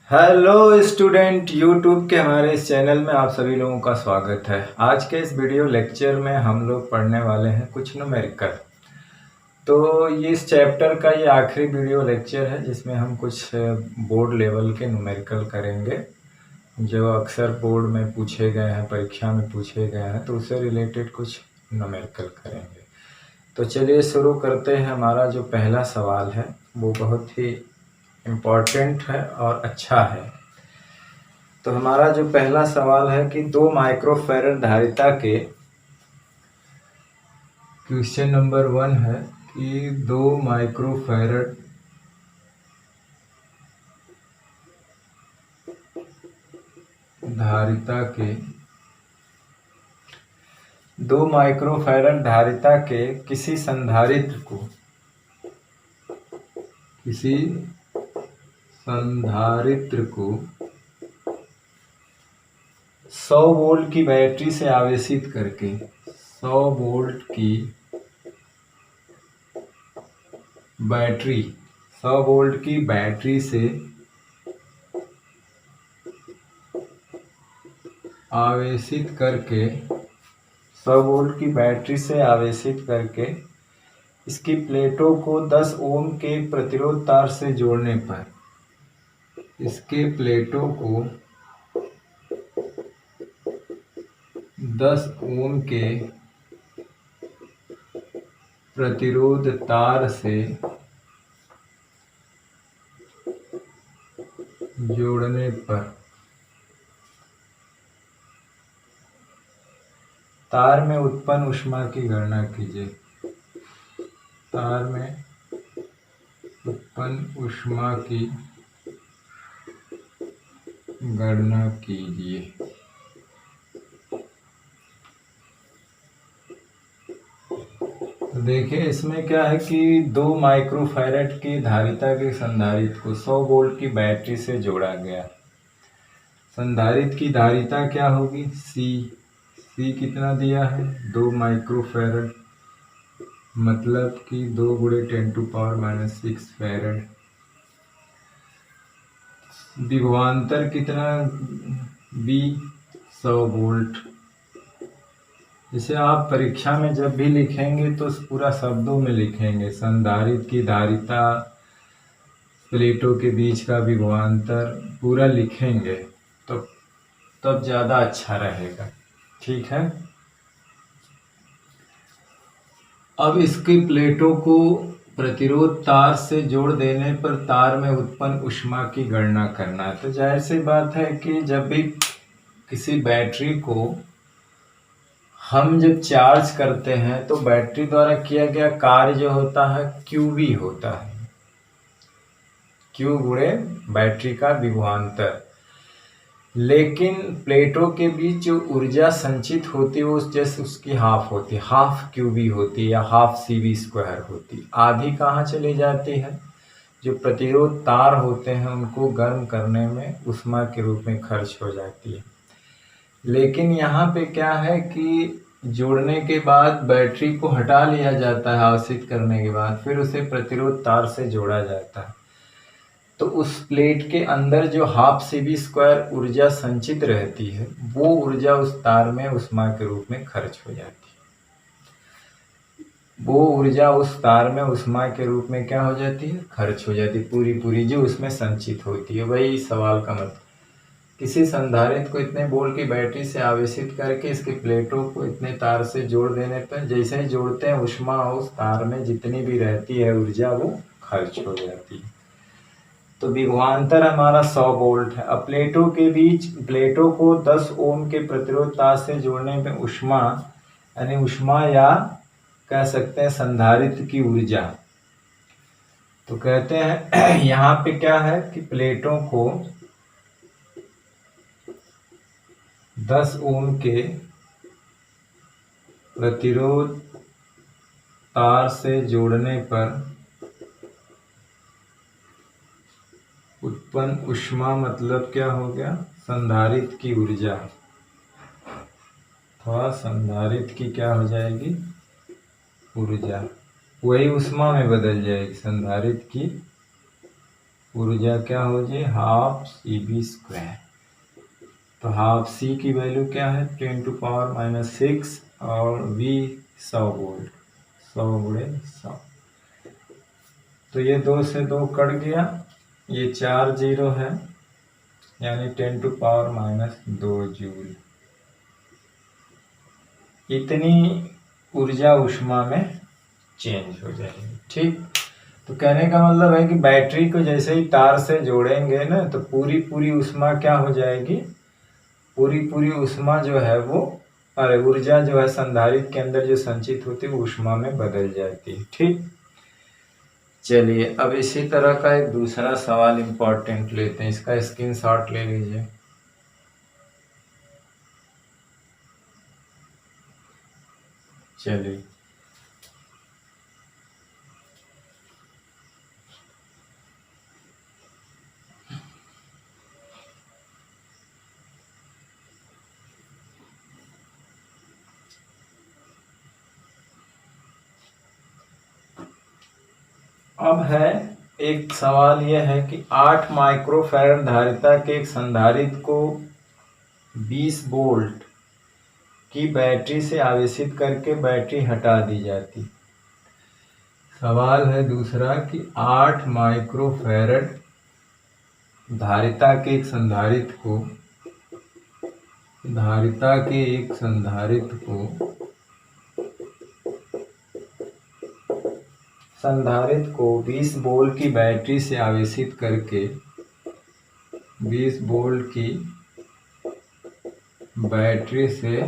Hello student, YouTube के हमारे इस चैनल में आप सभी लोगों का स्वागत है। आज के इस वीडियो लेक्चर में हम लोग पढ़ने वाले हैं कुछ न्यूमेरिकल। तो ये इस चैप्टर का ये आखिरी वीडियो लेक्चर है जिसमें हम कुछ बोर्ड लेवल के न्यूमेरिकल करेंगे जो अक्सर बोर्ड में पूछे गए हैं, परीक्षा में पूछे गए हैं, तो उससे रिलेटेड कुछ न्यूमेरिकल करेंगे। तो चलिए शुरू करते हैं। हमारा जो पहला सवाल है वो बहुत ही इम्पोर्टेंट है और अच्छा है। तो हमारा जो पहला सवाल है कि 2 माइक्रोफैरड धारिता के क्वेश्चन नंबर 1 है कि 2 माइक्रोफैरड धारिता के 2 माइक्रोफैरड धारिता के किसी संधारित्र को 100 वोल्ट की बैटरी से आवेशित करके 100 वोल्ट की बैटरी से आवेशित करके इसकी प्लेटों को 10 ओम के प्रतिरोध तार से जोड़ने पर इसके प्लेटों को 10 ओम के प्रतिरोध तार से जोड़ने पर तार में उत्पन्न ऊष्मा की गणना कीजिए। तार में उत्पन्न ऊष्मा की गणना कीजिए। तो देखिए इसमें क्या है कि 2 माइक्रोफैरड की धारिता के संधारित्र को 100 वोल्ट की बैटरी से जोड़ा गया। संधारित्र की धारिता क्या होगी? सी कितना दिया है? 2 माइक्रोफैरड, मतलब कि 2 × 10⁻⁻6 फैरड। विभवांतर कितना? B 100 volt. इसे आप परीक्षा में जब भी लिखेंगे तो पूरा शब्दों में लिखेंगे। संधारित्र की धारिता, प्लेटों के बीच का विभवांतर पूरा लिखेंगे तो तब ज़्यादा अच्छा रहेगा। ठीक है। अब इसकी प्लेटों को प्रतिरोध तार से जोड़ देने पर तार में उत्पन्न ऊष्मा की गणना करना है। तो जाहिर सी बात है कि जब भी किसी बैटरी को हम जब चार्ज करते हैं तो बैटरी द्वारा किया गया कार्य जो होता है क्यूवी होता है। क्यू गुणे बैटरी का विभवांतर। लेकिन प्लेटों के बीच जो ऊर्जा संचित होती है वो जैसे उसकी हाफ होती है, हाफ क्यूबी होती है या हाफ CV² होती है। आधी कहाँ चली जाती है? जो प्रतिरोध तार होते हैं उनको गर्म करने में ऊष्मा के रूप में खर्च हो जाती है। लेकिन यहाँ पे क्या है कि जोड़ने के बाद बैटरी को हटा लिया जाता है, आवेशित करने के बाद फिर उसे प्रतिरोध तार से जोड़ा जाता है। तो उस प्लेट के अंदर जो हाफ CV² ऊर्जा संचित रहती है वो ऊर्जा उस तार में ऊष्मा के रूप में खर्च हो जाती है। वो ऊर्जा उस तार में ऊष्मा के रूप में क्या हो जाती है? खर्च हो जाती है, पूरी जो उसमें संचित होती है। वही सवाल का मतलब। किसी संधारित्र को इतने वोल्ट की बैटरी से आवेशित करके इसके प्लेटों को इतने तार से जोड़ देने पर जैसे ही जोड़ते हैं ऊष्मा उस तार में जितनी भी रहती है ऊर्जा वो खर्च हो जाती है। तो विभवांतर हमारा 100 वोल्ट है। अब प्लेटों को 10 ओम के प्रतिरोध तार से जोड़ने में ऊष्मा यानी ऊष्मा या कह सकते हैं संधारित्र की ऊर्जा। तो कहते हैं यहाँ पे क्या है कि प्लेटों को 10 ओम के प्रतिरोध तार से जोड़ने पर उत्पन्न ऊष्मा मतलब क्या हो गया? संधारित्र की ऊर्जा। अथवा संधारित्र की क्या हो जाएगी? ऊर्जा। वही ऊष्मा में बदल जाएगी। संधारित्र की ऊर्जा क्या हो जाए, हाफ CV²। तो हाफ C की वैल्यू क्या है, 10⁻⁻6 और V 100 वोल्ट, 100 गुणे 100। तो ये 2 से 2 कट गया, ये 4 जीरो है, यानी 10⁻⁻2 जूल। इतनी ऊर्जा ऊष्मा में चेंज हो जाएगी। ठीक, तो कहने का मतलब है कि बैटरी को जैसे ही तार से जोड़ेंगे ना, तो पूरी पूरी ऊष्मा क्या हो जाएगी, पूरी पूरी ऊष्मा जो है वो, अरे ऊर्जा जो है संधारित्र के अंदर जो संचित होती है वो ऊष्मा में बदल जाती है। ठीक, चलिए अब इसी तरह का एक दूसरा सवाल इंपॉर्टेंट लेते हैं, इसका स्क्रीनशॉट ले लीजिए। चलिए अब है एक सवाल यह है कि 8 माइक्रोफैराड धारिता के एक संधारित्र को 20 वोल्ट की बैटरी से आवेशित करके बैटरी हटा दी जाती। सवाल है दूसरा कि 8 माइक्रोफैराड धारिता के एक संधारित्र को संधारित्र को 20 वोल्ट की बैटरी से आवेशित करके 20 वोल्ट की बैटरी से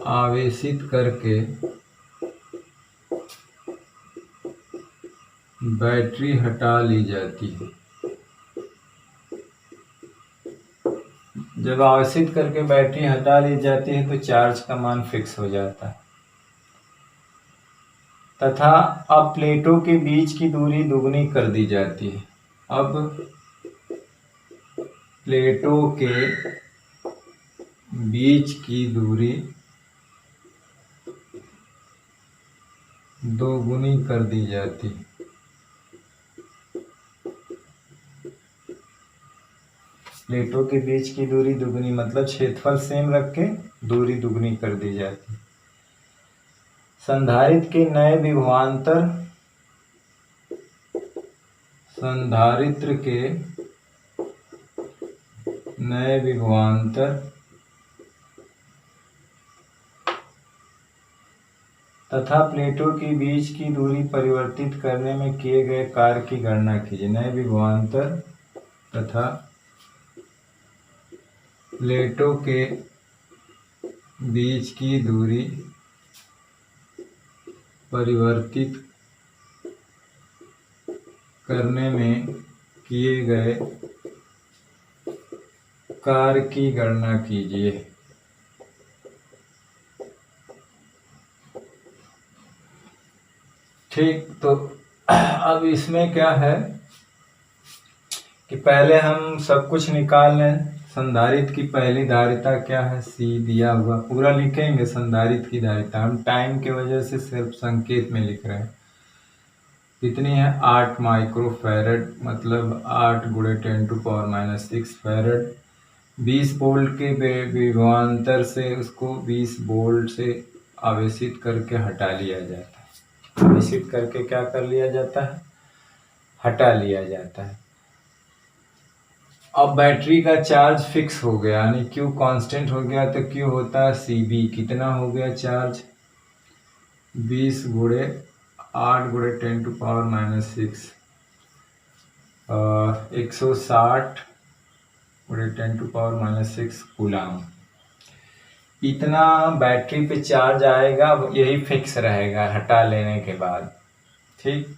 आवेशित करके बैटरी हटा ली जाती है। जब आवेशित करके बैटरी हटा ली जाती है तो चार्ज का मान फिक्स हो जाता है तथा अब प्लेटों के बीच की दूरी दुगनी कर दी जाती है। अब प्लेटों के बीच की दूरी दोगुनी कर दी जाती है। प्लेटों के बीच की दूरी दुगनी मतलब क्षेत्रफल सेम रख के दूरी दुगनी कर दी जाती है। संधारित्र के नए विभवांतर तथा प्लेटों के बीच की दूरी परिवर्तित करने में किए गए कार्य की गणना कीजिए। नए विभवांतर तथा प्लेटों के बीच की दूरी परिवर्तित करने में किए गए कार्य की गणना कीजिए। ठीक, तो अब इसमें क्या है कि पहले हम सब कुछ निकाल लें। संधारित्र की पहली धारिता क्या है, C दिया हुआ, पूरा लिखेंगे संधारित्र की धारिता, हम टाइम के वजह से सिर्फ संकेत में लिख रहे हैं। कितनी है, 8 माइक्रोफैराड मतलब 8 गुणे 10⁻⁻6 फैराड। 20 वोल्ट के विभवांतर से उसको 20 वोल्ट से आवेशित करके हटा लिया जाता है। आवेशित करके क्या कर लिया जाता है, हटा लिया जाता है। अब बैटरी का चार्ज फिक्स हो गया, यानी Q कांस्टेंट हो गया, तो Q होता है CB। कितना हो गया चार्ज, 20 गुणे 8 गुणे 10⁻⁻6 160 गुणे 10⁻⁻6 कूलम। इतना बैटरी पे चार्ज आएगा, यही फिक्स रहेगा हटा लेने के बाद। ठीक,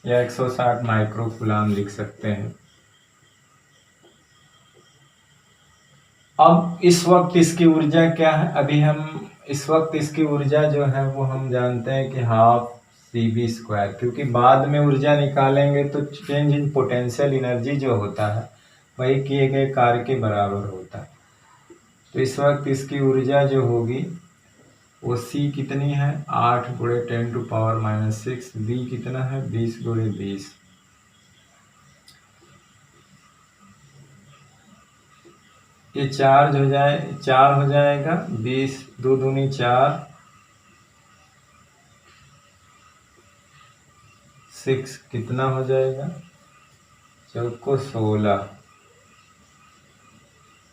या 160 माइक्रो कूलम लिख सकते हैं। अब इस वक्त इसकी ऊर्जा क्या है, अभी हम इस वक्त इसकी ऊर्जा जो है वो हम जानते हैं कि हाफ CV², क्योंकि बाद में ऊर्जा निकालेंगे तो चेंज इन पोटेंशियल एनर्जी जो होता है वही किए गए कार्य के बराबर होता है। तो इस वक्त इसकी ऊर्जा जो होगी वो सी कितनी है 8 गुणे 10⁻⁻6, बी कितना है 20 गुणे 20। ये चार्ज हो जाए 4 हो जाएगा, 20 2 दूनी 4, 6 कितना हो जाएगा, चौको 16,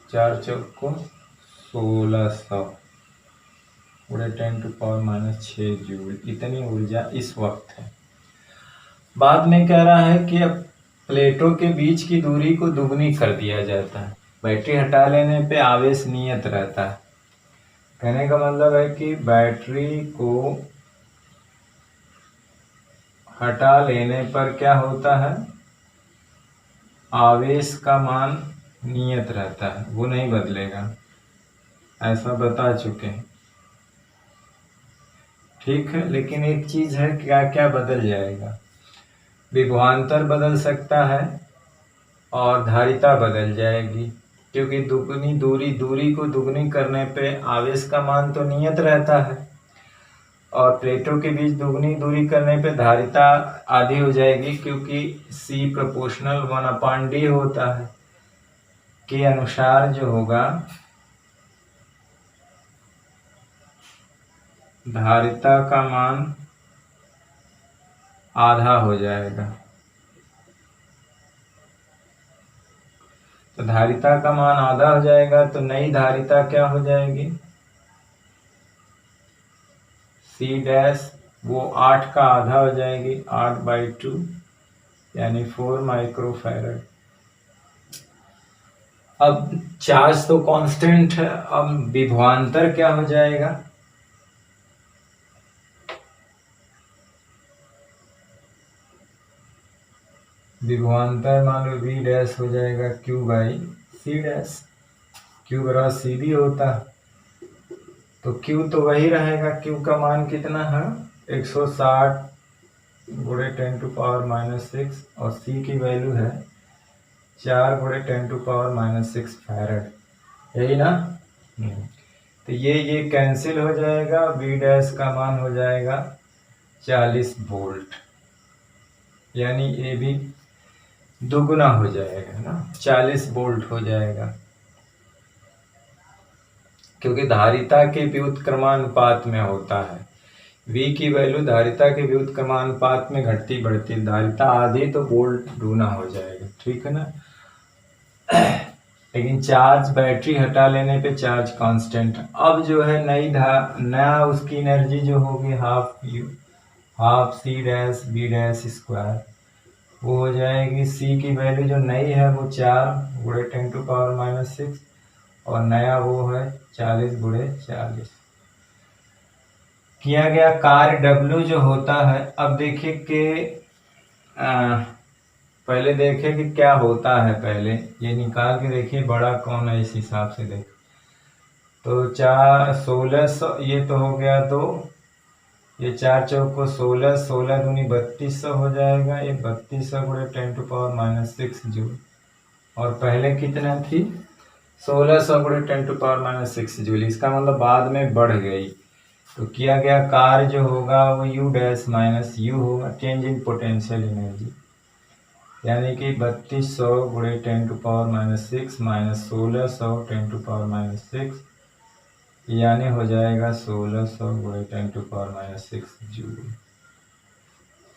4 चौको 1600 गुणे 10⁻⁻6 जूल। इतनी ऊर्जा इस वक्त है। बाद में कह रहा है कि अब प्लेटों के बीच की दूरी को दुगनी कर दिया जाता है। बैटरी हटा लेने पे आवेश नियत रहता है। कहने का मतलब है कि बैटरी को हटा लेने पर क्या होता है, आवेश का मान नियत रहता है, वो नहीं बदलेगा, ऐसा बता चुके हैं। ठीक है, लेकिन एक चीज है, क्या क्या बदल जाएगा, विभवांतर बदल सकता है और धारिता बदल जाएगी, क्योंकि दूरी को दुगनी करने पे आवेश का मान तो नियत रहता है, और प्लेटों के बीच दुगनी दूरी करने पे धारिता आधी हो जाएगी, क्योंकि C प्रोपोर्शनल 1/d होता है, के अनुसार जो होगा धारिता का मान आधा हो जाएगा। तो धारिता का मान आधा हो जाएगा, तो नई धारिता क्या हो जाएगी, C' वो 8 का आधा हो जाएगी, 8/2 यानी 4 माइक्रोफैरड। अब चार्ज तो कांस्टेंट है, अब विभवांतर क्या हो जाएगा, विभवांतर मान लो V' हो जाएगा Q/C', Q/C भी होता है, तो Q तो वही रहेगा, Q का मान कितना है 160 गुणे 10⁻⁻6, और C की वैल्यू है 4 गुणे 10⁻⁻6 फैरड, यही ना। तो ये कैंसिल हो जाएगा, V' का मान हो जाएगा 40 वोल्ट, यानी ये भी दुगना हो जाएगा ना, 40 वोल्ट हो जाएगा, क्योंकि धारिता के व्युत्क्रमानुपात में होता है। V की वैल्यू धारिता के व्युत्क्रमानुपात में घटती बढ़ती, धारिता आधी तो वोल्ट दूना हो जाएगा, ठीक है ना। लेकिन चार्ज बैटरी हटा लेने पे चार्ज कांस्टेंट। अब जो है नया उसकी एनर्जी जो होगी हाफ C'(B')² वो हो जाएगी, C की वैल्यू जो नई है वो 4 गुणे 10⁻⁻6, और नया वो है 40 गुणे 40। किया गया कार्य W जो होता है, अब देखिए कि पहले देखे कि क्या होता है, पहले ये निकाल के देखिए बड़ा कौन है, इस हिसाब से देख। तो 1600 ये तो हो गया, तो ये 4 चौको 16, 16 दूनी 3200 हो जाएगा, ये 3200 गुणे 10⁻⁻6 जूल, और पहले कितना थी 1600 गुणे 10⁻⁻6 जूल, इसका मतलब बाद में बढ़ गई। तो किया गया कार्य जो होगा वो U' माइनस U होगा, चेंज इन पोटेंशियल एनर्जी, यानी कि 3200 गुणे 10⁻⁻6 माइनस 1600 10⁻⁻6, यानी हो जाएगा 1600 गुणे 10⁻⁻6 जूल।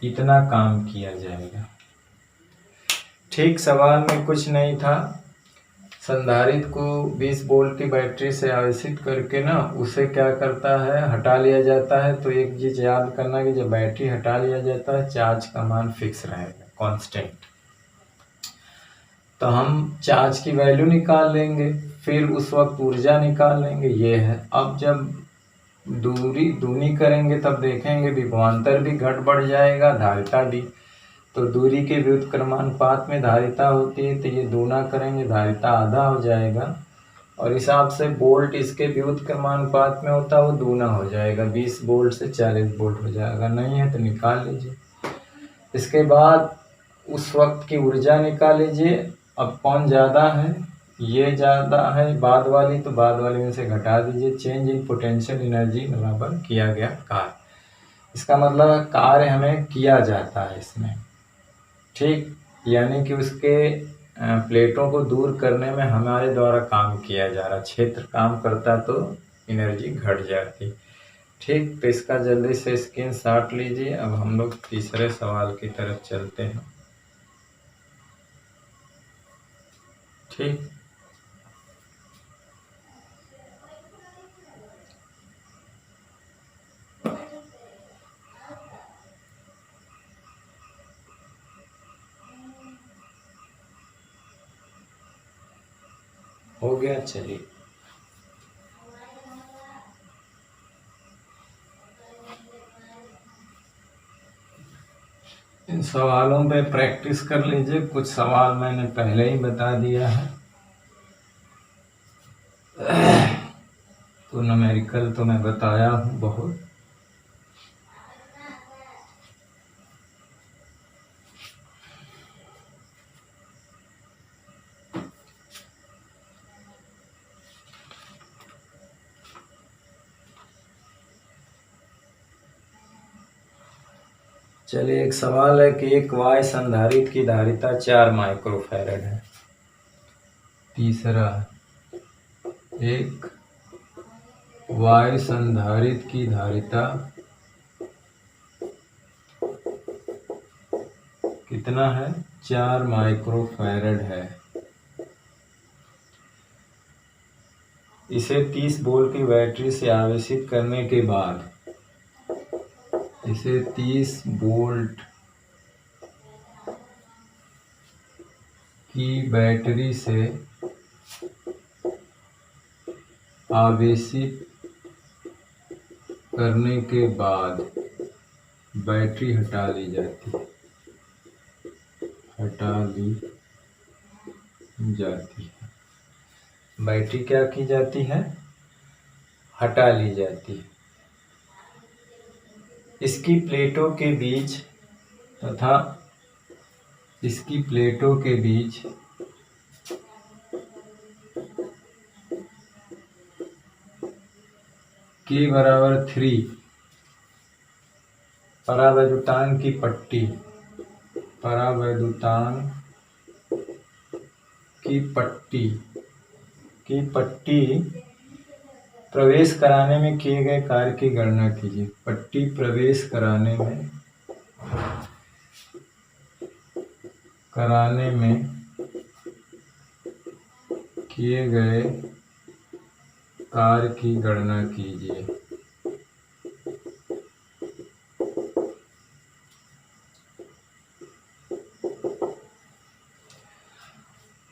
इतना काम किया जाएगा। ठीक, सवाल में कुछ नहीं था। संधारित्र को 20 वोल्ट की बैटरी से आवेशित करके ना उसे क्या करता है, हटा लिया जाता है। तो एक चीज याद करना कि जब बैटरी हटा लिया जाता है चार्ज का मान फिक्स रहेगा, कांस्टेंट। तो हम चार्ज की वैल्यू निकाल लेंगे, फिर उस वक्त ऊर्जा निकाल लेंगे, ये है। अब जब दूनी करेंगे तब देखेंगे विभवांतर भी घट बढ़ जाएगा, धारिता भी। तो दूरी के व्युत्क्रमानुपात में धारिता होती है, तो ये दूना करेंगे धारिता आधा हो जाएगा, और हिसाब से वोल्ट इसके व्युत्क्रमानुपात में होता है वो दूना हो जाएगा, 20 वोल्ट से 40 वोल्ट हो जाएगा। नहीं है तो निकाल लीजिए। इसके बाद उस वक्त की ऊर्जा निकाल लीजिए। अब कौन ज़्यादा है, ये ज़्यादा है बाद वाली, तो बाद वाली में से घटा दीजिए। चेंज इन पोटेंशियल एनर्जी बराबर किया गया कार्य। इसका मतलब है कार्य हमें किया जाता है इसमें, ठीक, यानी कि उसके प्लेटों को दूर करने में हमारे द्वारा काम किया जा रहा। क्षेत्र काम करता तो एनर्जी घट जाती, ठीक। तो इसका जल्दी से स्क्रीनशॉट लीजिए। अब हम लोग तीसरे सवाल की तरफ चलते हैं, ठीक। हो गया, चलिए। इन सवालों पे प्रैक्टिस कर लीजिए। कुछ सवाल मैंने पहले ही बता दिया है, तो न्यूमेरिकल तो मैं बताया हूँ बहुत। चलिए, एक सवाल है कि एक वाय संधारित्र की धारिता 4 माइक्रोफैरड है। तीसरा, एक वाय संधारित्र की धारिता कितना है? 4 माइक्रोफैरड है। इसे 30 वोल्ट की बैटरी से आवेशित करने के बाद, इसे 30 वोल्ट की बैटरी से आवेशित करने के बाद बैटरी हटा ली जाती है, बैटरी क्या की जाती है? हटा ली जाती है। इसकी प्लेटों के बीच तथा इसकी प्लेटों के बीच K बराबर 3 परावैद्युतांक की पट्टी प्रवेश कराने में किए गए कार्य की गणना कीजिए। पट्टी प्रवेश कराने में किए गए कार्य की गणना कीजिए।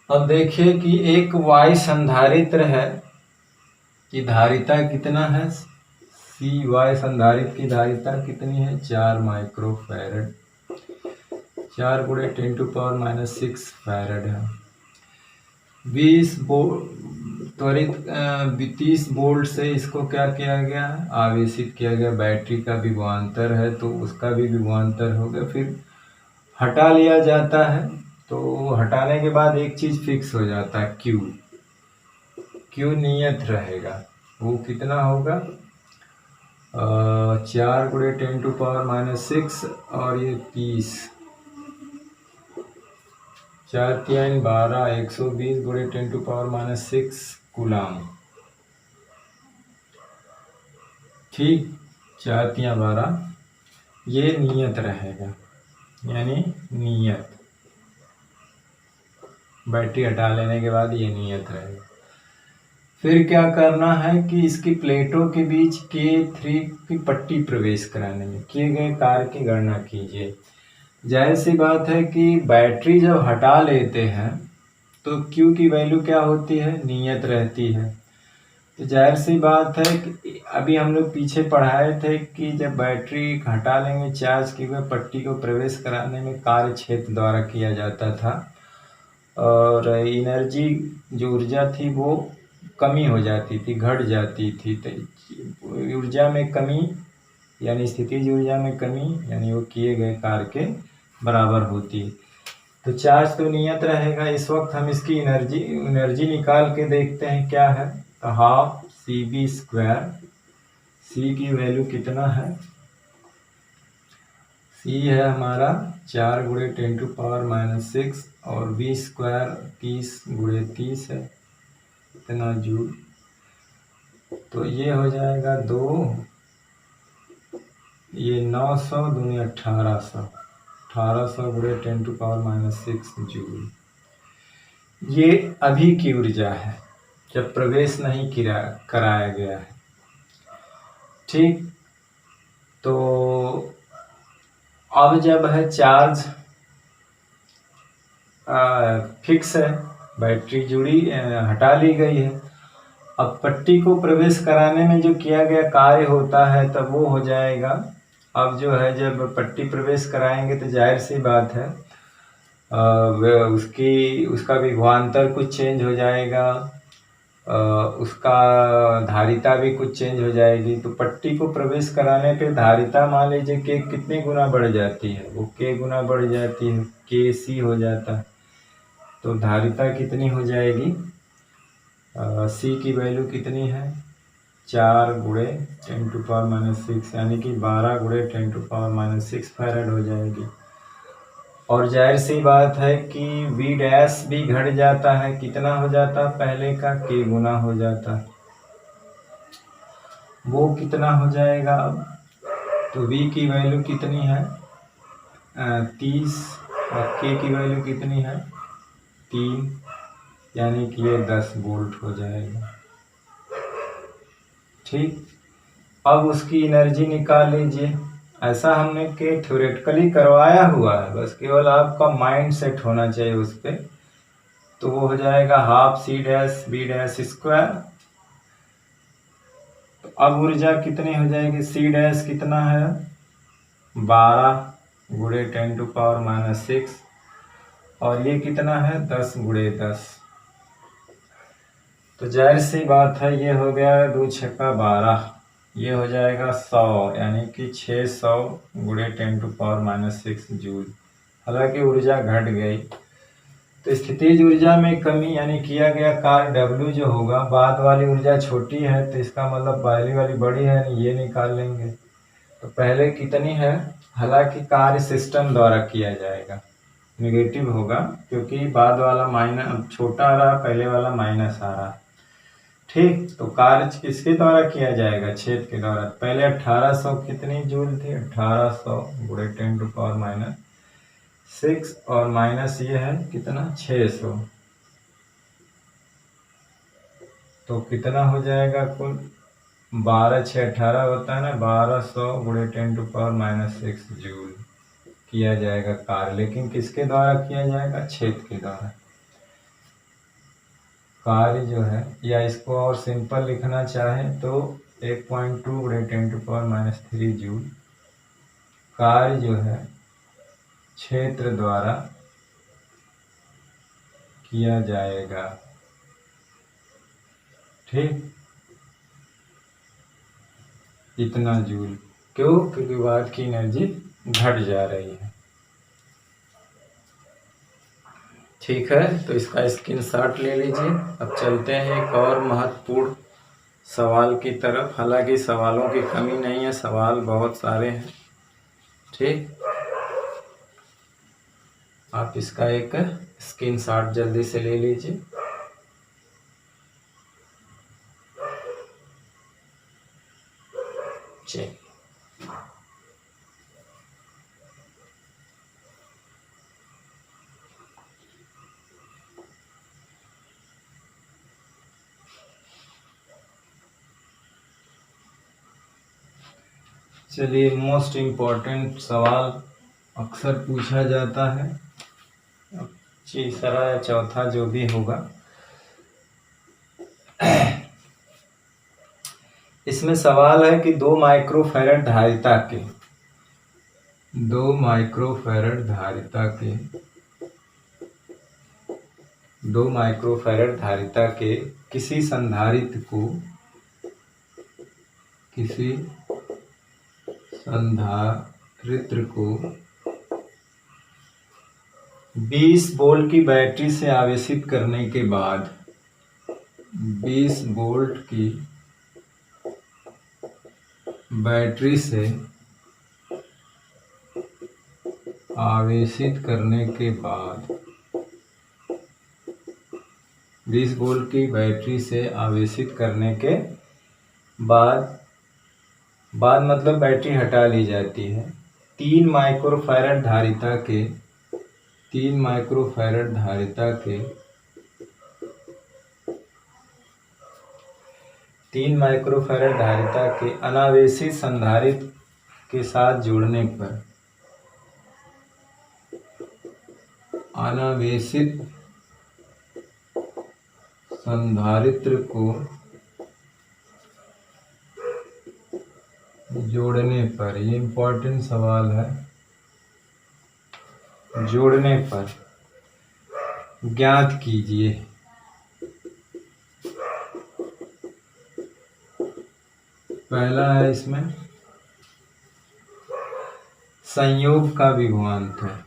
अब देखिए कि एक वाय संधारित्र है कि धारिता कितना है? सी वाय संधारित्र की धारिता कितनी है? 4 माइक्रोफैरड। 4 गुणे 10⁻⁻6 फैरड है। 20 त्वरित 30 वोल्ट से इसको क्या किया गया? आवेशित किया गया। बैटरी का विभवांतर है तो उसका भी विभवांतर होगा, फिर हटा लिया जाता है। तो हटाने के बाद एक चीज फिक्स हो जाता है, क्यू नियत रहेगा। वो कितना होगा? 4 गुणे 10⁻⁻6 और ये 30, 4 3 12, 120 गुणे 10⁻⁻6 कूलाम, ठीक। 4 3 12, ये नियत रहेगा, यानी नियत। बैटरी हटा लेने के बाद ये नियत रहेगा। फिर क्या करना है कि इसकी प्लेटों के बीच K3 की पट्टी प्रवेश कराने में किए गए कार्य की गणना कीजिए। जाहिर सी बात है कि बैटरी जब हटा लेते हैं तो Q की वैल्यू क्या होती है? नियत रहती है। तो जाहिर सी बात है कि अभी हम लोग पीछे पढ़ाए थे कि जब बैटरी हटा लेंगे, चार्ज की हुई पट्टी को प्रवेश कराने में कार्य क्षेत्र द्वारा किया जाता था और एनर्जी जो ऊर्जा थी वो कमी हो जाती थी, घट जाती थी। तो ऊर्जा में कमी यानी स्थितिज ऊर्जा में कमी यानी वो किए गए कार्य के बराबर होती है। तो चार्ज तो नियत रहेगा। इस वक्त हम इसकी एनर्जी निकाल के देखते हैं क्या है। तो हाफ CV², सी की वैल्यू कितना है, सी है हमारा 4 × 10⁻⁻⁶ और V² 30 × 30 है, इतना जूल। तो ये हो जाएगा 2, ये 900 दूनी 1800, 1800 × 10⁻⁶ जूल। ये अभी की ऊर्जा है जब प्रवेश नहीं कराया गया है। ठीक, तो अब जब है चार्ज फिक्स है, बैटरी जुड़ी हटा ली गई है, अब पट्टी को प्रवेश कराने में जो किया गया कार्य होता है तब वो हो जाएगा। अब जो है जब पट्टी प्रवेश कराएंगे तो जाहिर सी बात है उसका विभवांतर कुछ चेंज हो जाएगा, उसका धारिता भी कुछ चेंज हो जाएगी। तो पट्टी को प्रवेश कराने पे धारिता मान लीजिए कि कितने गुना बढ़ जाती है, वो K गुना बढ़ जाती है, KC हो जाता है। तो धारिता कितनी हो जाएगी, C की वैल्यू कितनी है 4 × 10⁻⁶, यानी कि 12 × 10⁻⁶ फैराड हो जाएगी। और जाहिर सी बात है कि V' भी घट जाता है, कितना हो जाता है पहले का K गुना हो जाता है, वो कितना हो जाएगा अब। तो V की वैल्यू कितनी है 30 और K की वैल्यू कितनी है 3, यानी कि ये 10 वोल्ट हो जाएगा। ठीक, अब उसकी एनर्जी निकाल लीजिए। ऐसा हमने के थ्योरेटिकली करवाया हुआ है, बस केवल आपका माइंड सेट होना चाहिए उस पर। तो वो हो जाएगा हाफ C'(V'²। तो अब ऊर्जा कितनी हो जाएगी, C' कितना है 12 × 10⁻⁶, और ये कितना है 10 × 10। तो जाहिर सी बात है ये हो गया 2 × 6 = 12, ये हो जाएगा 100, यानी कि 600 × 10⁻⁶ जूल। हालांकि ऊर्जा घट गई। तो स्थितिज ऊर्जा में कमी यानी किया गया कार्य W जो होगा, बाद वाली ऊर्जा छोटी है तो इसका मतलब पहली वाली बड़ी है, ये निकाल लेंगे। तो पहले कितनी है, हालांकि कार्य सिस्टम द्वारा किया जाएगा, नेगेटिव होगा क्योंकि बाद वाला माइनस छोटा आ रहा, पहले वाला माइनस आ रहा। ठीक, तो कार्य किसके द्वारा किया जाएगा, छेद के द्वारा। पहले 1800 कितनी जूल थी, 1800 × 10⁻⁶, और माइनस ये है कितना 600, तो कितना हो जाएगा कुल 12 × 6 = 18 होता है ना, 1200 × 10⁻⁶ जूल किया जाएगा कार्य। लेकिन किसके द्वारा किया जाएगा, छेद के द्वारा। कार्य जो है, या इसको और सिंपल लिखना चाहें तो 1.2 × 10⁻³ जूल कार्य जो है क्षेत्र द्वारा किया जाएगा। ठीक, इतना जूल। क्यों, क्योंकि बाद की एनर्जी घट जा रही है। ठीक है, तो इसका स्क्रीनशॉट ले लीजिए। अब चलते हैं एक और महत्वपूर्ण सवाल की तरफ। हालांकि सवालों की कमी नहीं है, सवाल बहुत सारे हैं। ठीक, आप इसका एक स्क्रीनशॉट जल्दी से ले लीजिए। चलिए, चलिए मोस्ट इम्पोर्टेंट सवाल अक्सर पूछा जाता है, तीसरा या चौथा जो भी होगा। इसमें सवाल है कि 2 माइक्रोफैरड धारिता के 2 माइक्रोफैरड धारिता के किसी संधारित्र को 20 वोल्ट की बैटरी से आवेशित करने के बाद 20 वोल्ट की बैटरी से आवेशित करने के बाद 20 वोल्ट की बैटरी से आवेशित करने के बाद मतलब बैटरी हटा ली जाती है। 3 माइक्रोफैरड धारिता के 3 माइक्रोफैरड धारिता के 3 माइक्रोफैरड धारिता के अनावेशित संधारित्र के साथ जोड़ने पर अनावेशित संधारित्र को जोड़ने पर, ये इम्पोर्टेंट सवाल है, जोड़ने पर ज्ञात कीजिए पहला है इसमें संयोग का विभवांतर,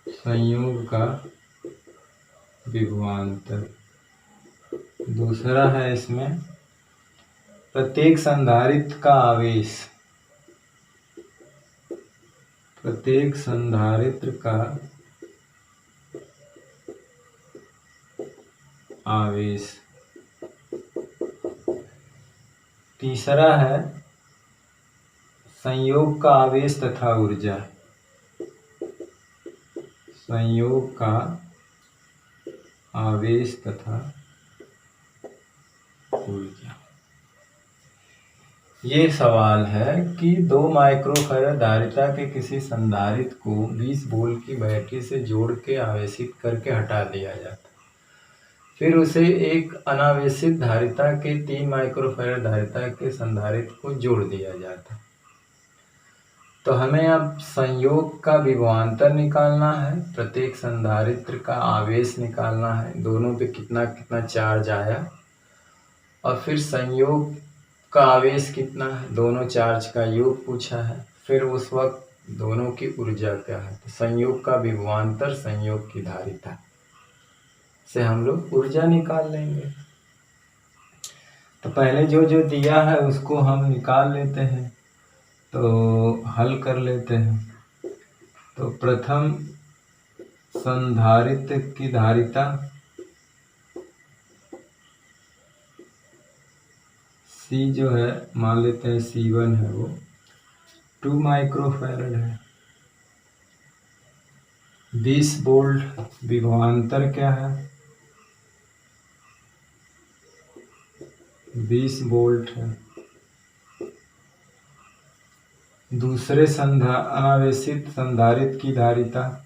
संयोग का विभवांतर। दूसरा है इसमें प्रत्येक संधारित्र का आवेश, प्रत्येक संधारित्र का आवेश। तीसरा है संयोग का आवेश तथा ऊर्जा, संयोग का आवेश तथा ऊर्जा। ये सवाल है कि 2 माइक्रोफैरड धारिता के किसी संधारित्र को 20 वोल्ट की बैटरी से जोड़ के आवेशित करके हटा दिया जाता, फिर उसे एक अनावेशित धारिता के 3 माइक्रोफैरड धारिता के संधारित्र को जोड़ दिया जाता। तो हमें अब संयोग का विभवांतर निकालना है, प्रत्येक संधारित्र का आवेश निकालना है, दोनों पे कितना कितना चार्ज आया, और फिर संयोग का आवेश कितना है, दोनों चार्ज का योग पूछा है, फिर उस वक्त दोनों की ऊर्जा क्या है। तो संयोग का विभवांतर संयोग की धारिता से हम लोग ऊर्जा निकाल लेंगे। तो पहले जो जो दिया है उसको हम निकाल लेते हैं, तो हल कर लेते हैं। तो प्रथम संधारित्र की धारिता C जो है मान लेते हैं C1 है, वो 2 माइक्रोफैरड है। 20 वोल्ट विभवांतर क्या है, 20 वोल्ट है। दूसरे अनावेशित संधारित्र की धारिता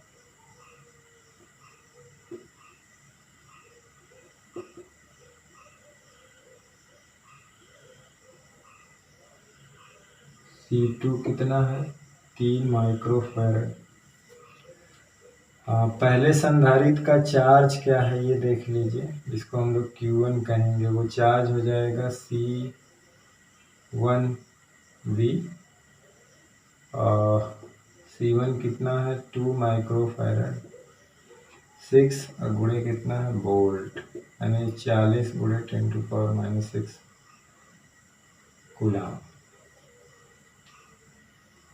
C2 कितना है, 3 माइक्रोफैरड। पहले संधारित्र का चार्ज क्या है ये देख लीजिए, जिसको हम लोग Q1 कहेंगे, वो चार्ज हो जाएगा C1V। C1 कितना है, 2 माइक्रोफैरड, 6 गुणे कितना है वोल्ट, यानी 40 गुणे 10⁻⁶ कूलम।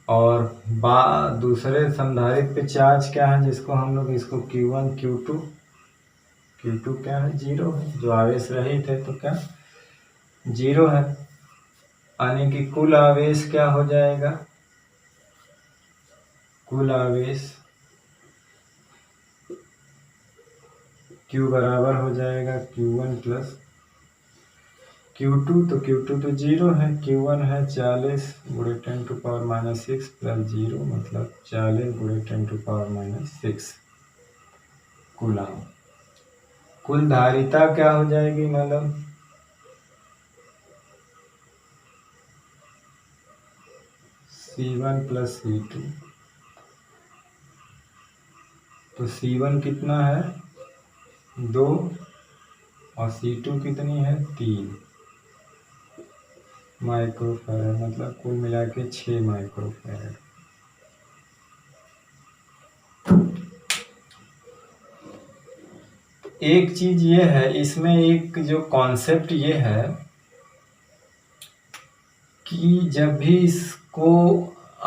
और दूसरे संधारित्र पे चार्ज क्या है, जिसको हम लोग इसको Q1 Q2 क्या है, 0 है, जो आवेश रहित है तो क्या 0 है, यानी कि कुल आवेश क्या हो जाएगा, कुल आवेश Q बराबर हो जाएगा Q1 प्लस Q2, तो Q2 तो 0 है, Q1 है 40 गुणे 10⁻⁶ प्लस 0, मतलब 40 गुणे 10⁻⁶ कूलम। कुल धारिता क्या हो जाएगी, मतलब C1 प्लस C2। तो C1 कितना है 2 और C2 कितनी है 3 माइक्रोफैरड, मतलब कुल मिला के 6 माइक्रोफैरड। एक चीज ये है इसमें, एक जो कॉन्सेप्ट ये है कि जब भी इसको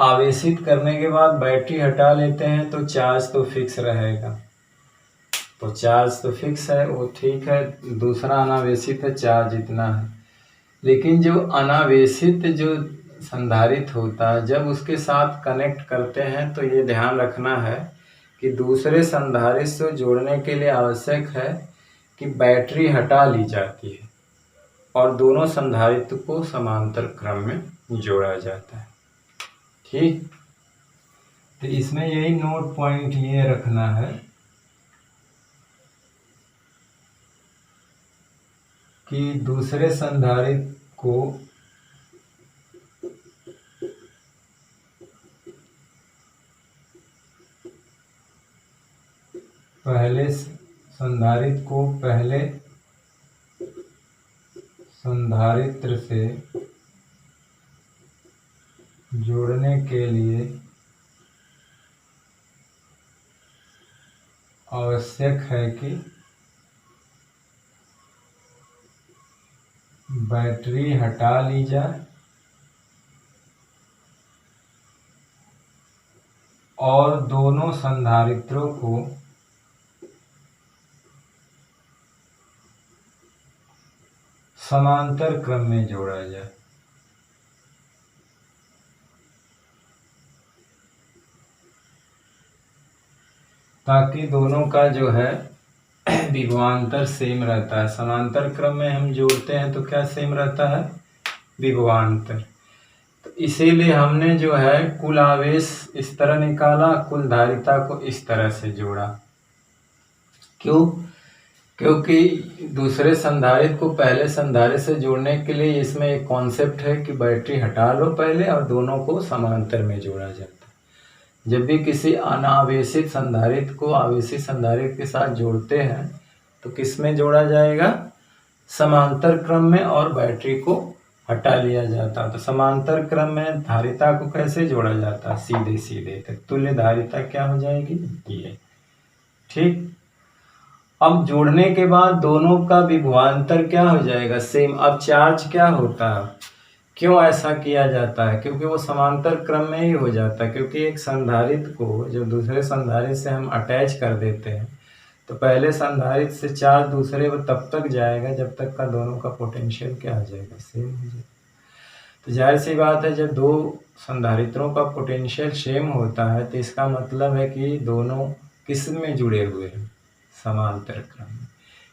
आवेशित करने के बाद बैटरी हटा लेते हैं तो चार्ज तो फिक्स रहेगा। तो चार्ज तो फिक्स है, वो ठीक है। दूसरा अनावेशित है, चार्ज इतना है। लेकिन जो अनावेशित जो संधारित्र होता है, जब उसके साथ कनेक्ट करते हैं तो ये ध्यान रखना है कि दूसरे संधारित्र से जोड़ने के लिए आवश्यक है कि बैटरी हटा ली जाती है और दोनों संधारित्र को समांतर क्रम में जोड़ा जाता है। ठीक, तो इसमें यही नोट पॉइंट ये रखना है कि दूसरे संधारित्र को पहले संधारित्र से जोड़ने के लिए आवश्यक है कि बैटरी हटा ली जाए और दोनों संधारित्रों को समांतर क्रम में जोड़ा जाए। ताकि दोनों का जो है विभवांतर सेम रहता है। समांतर क्रम में हम जोड़ते हैं तो क्या सेम रहता है? विभवांतर। तो इसीलिए हमने जो है कुल आवेश इस तरह निकाला, कुल धारिता को इस तरह से जोड़ा। क्यों? क्योंकि दूसरे संधारित्र को पहले संधारित्र से जोड़ने के लिए इसमें एक कॉन्सेप्ट है कि बैटरी हटा लो पहले और दोनों को समांतर में जोड़ा जाता है। जब भी किसी अनावेशित संधारित्र को आवेशित संधारित्र के साथ जोड़ते हैं तो किस में जोड़ा जाएगा? समांतर क्रम में, और बैटरी को हटा लिया जाता। तो समांतर क्रम में धारिता को कैसे जोड़ा जाता है? सीधे सीधे। तो तुल्य धारिता क्या हो जाएगी? ये। ठीक। अब जोड़ने के बाद दोनों का विभवांतर क्या हो जाएगा? सेम। अब चार्ज क्या होता है? क्यों ऐसा किया जाता है? क्योंकि वो समांतर क्रम में ही हो जाता है। क्योंकि एक संधारित्र को जब दूसरे संधारित्र से हम अटैच कर देते हैं तो पहले संधारित्र से चार्ज दूसरे को तब तक जाएगा जब तक का दोनों का पोटेंशियल क्या हो जाएगा? सेम हो जाएगा। तो जाहिर सी बात है, जब दो संधारित्रों का पोटेंशियल सेम होता है तो इसका मतलब है कि दोनों किस में जुड़े हुए हैं? समांतर क्रम में।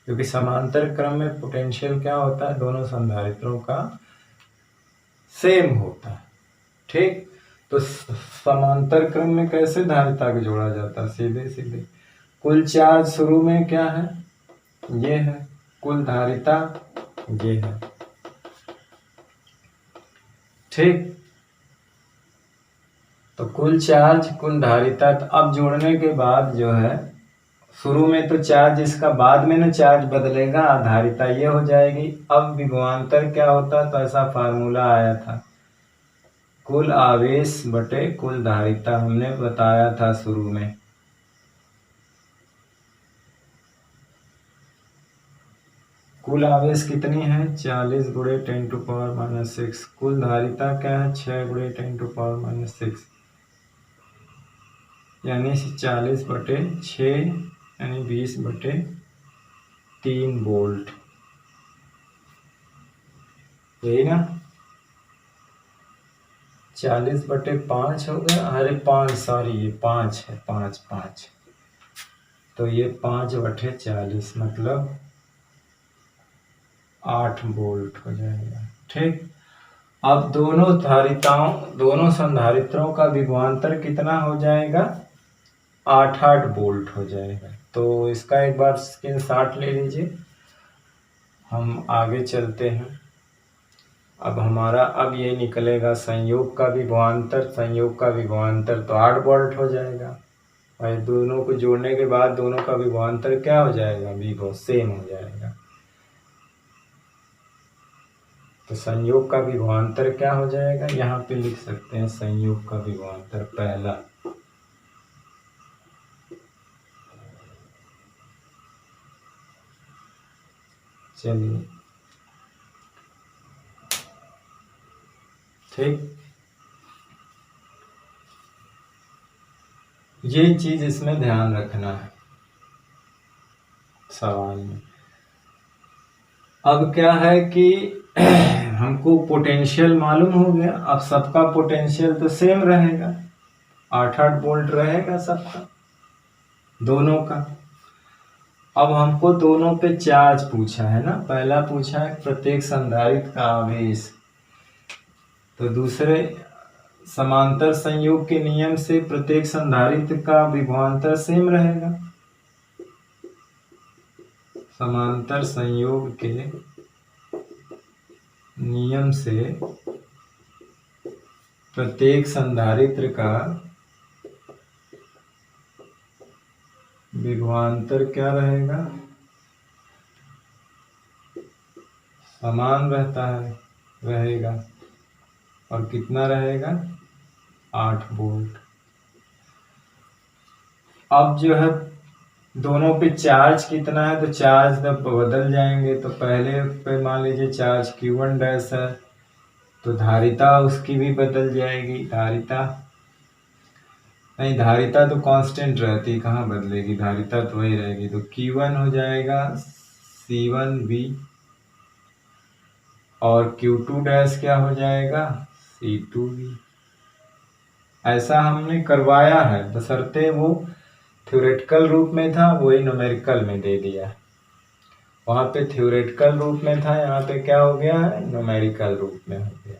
क्योंकि समांतर क्रम में पोटेंशियल क्या होता है? दोनों संधारित्रों का सेम होता है। ठीक। तो समांतर क्रम में कैसे धारिता को जोड़ा जाता है? सीधे सीधे। कुल चार्ज शुरू में क्या है? ये है। कुल धारिता ये है। ठीक। तो कुल चार्ज कुल धारिता। तो अब जोड़ने के बाद जो है शुरू में तो चार्ज इसका, बाद में ना चार्ज बदलेगा, धारिता ये हो जाएगी। अब विभवांतर क्या होता? तो ऐसा फार्मूला आया था, कुल आवेश बटे कुल धारिता, हमने बताया था शुरू में। कुल आवेश कितनी है? 40 गुणे 10⁻⁻⁶। कुल धारिता क्या है? 6 गुणे 10⁻⁻⁶, यानी 40 बटे 6 यानी 20 बटे 3 वोल्ट। यही ना? 40 बटे 5 हो गया। अरे 5, सॉरी, ये 5 है। 5 तो ये 5 बटे 40 मतलब 8 वोल्ट हो जाएगा। ठीक। अब दोनों संधारित्रों का विभवांतर कितना हो जाएगा? 8 वोल्ट हो जाएगा। तो इसका एक बार स्क्रीनशॉट ले लीजिए, हम आगे चलते हैं। अब हमारा ये निकलेगा संयोग का विभवांतर। संयोग का विभवांतर तो 8 वोल्ट हो जाएगा और दोनों को जोड़ने के बाद दोनों का विभवांतर क्या हो जाएगा? विभव सेम हो जाएगा। तो संयोग का विभवांतर क्या हो जाएगा? यहाँ पे लिख सकते हैं संयोग का विभवांतर। पहला चलिए ठीक, ये चीज इसमें ध्यान रखना है सवाल में। अब क्या है कि हमको पोटेंशियल मालूम हो गया, अब सबका पोटेंशियल तो सेम रहेगा, 8 वोल्ट रहेगा सबका, दोनों का। अब हमको दोनों पे चार्ज पूछा है ना, पहला पूछा है प्रत्येक संधारित्र का आवेश, तो दूसरे समांतर संयोग के नियम से प्रत्येक संधारित्र का विभवांतर सेम रहेगा। समांतर संयोग के नियम से प्रत्येक संधारित्र का विभवांतर क्या रहेगा, समान रहता है, रहेगा, और कितना रहेगा, 8 वोल्ट। अब जो है दोनों पे चार्ज कितना है, तो चार्ज जब बदल जाएंगे, तो पहले पे मान लीजिए चार्ज Q1 डैश है, तो धारिता उसकी भी बदल जाएगी, धारिता नहीं, धारिता तो कांस्टेंट रहती, कहाँ बदलेगी, धारिता तो वही रहेगी, तो Q1 हो जाएगा C1V, और Q2 डैश क्या हो जाएगा, C2V। ऐसा हमने करवाया है, बशर्ते वो थ्योरेटिकल रूप में था, वही न्यूमेरिकल में दे दिया। वहाँ पे थ्योरेटिकल रूप में था, यहाँ पे क्या हो गया है, न्यूमेरिकल रूप में हो गया।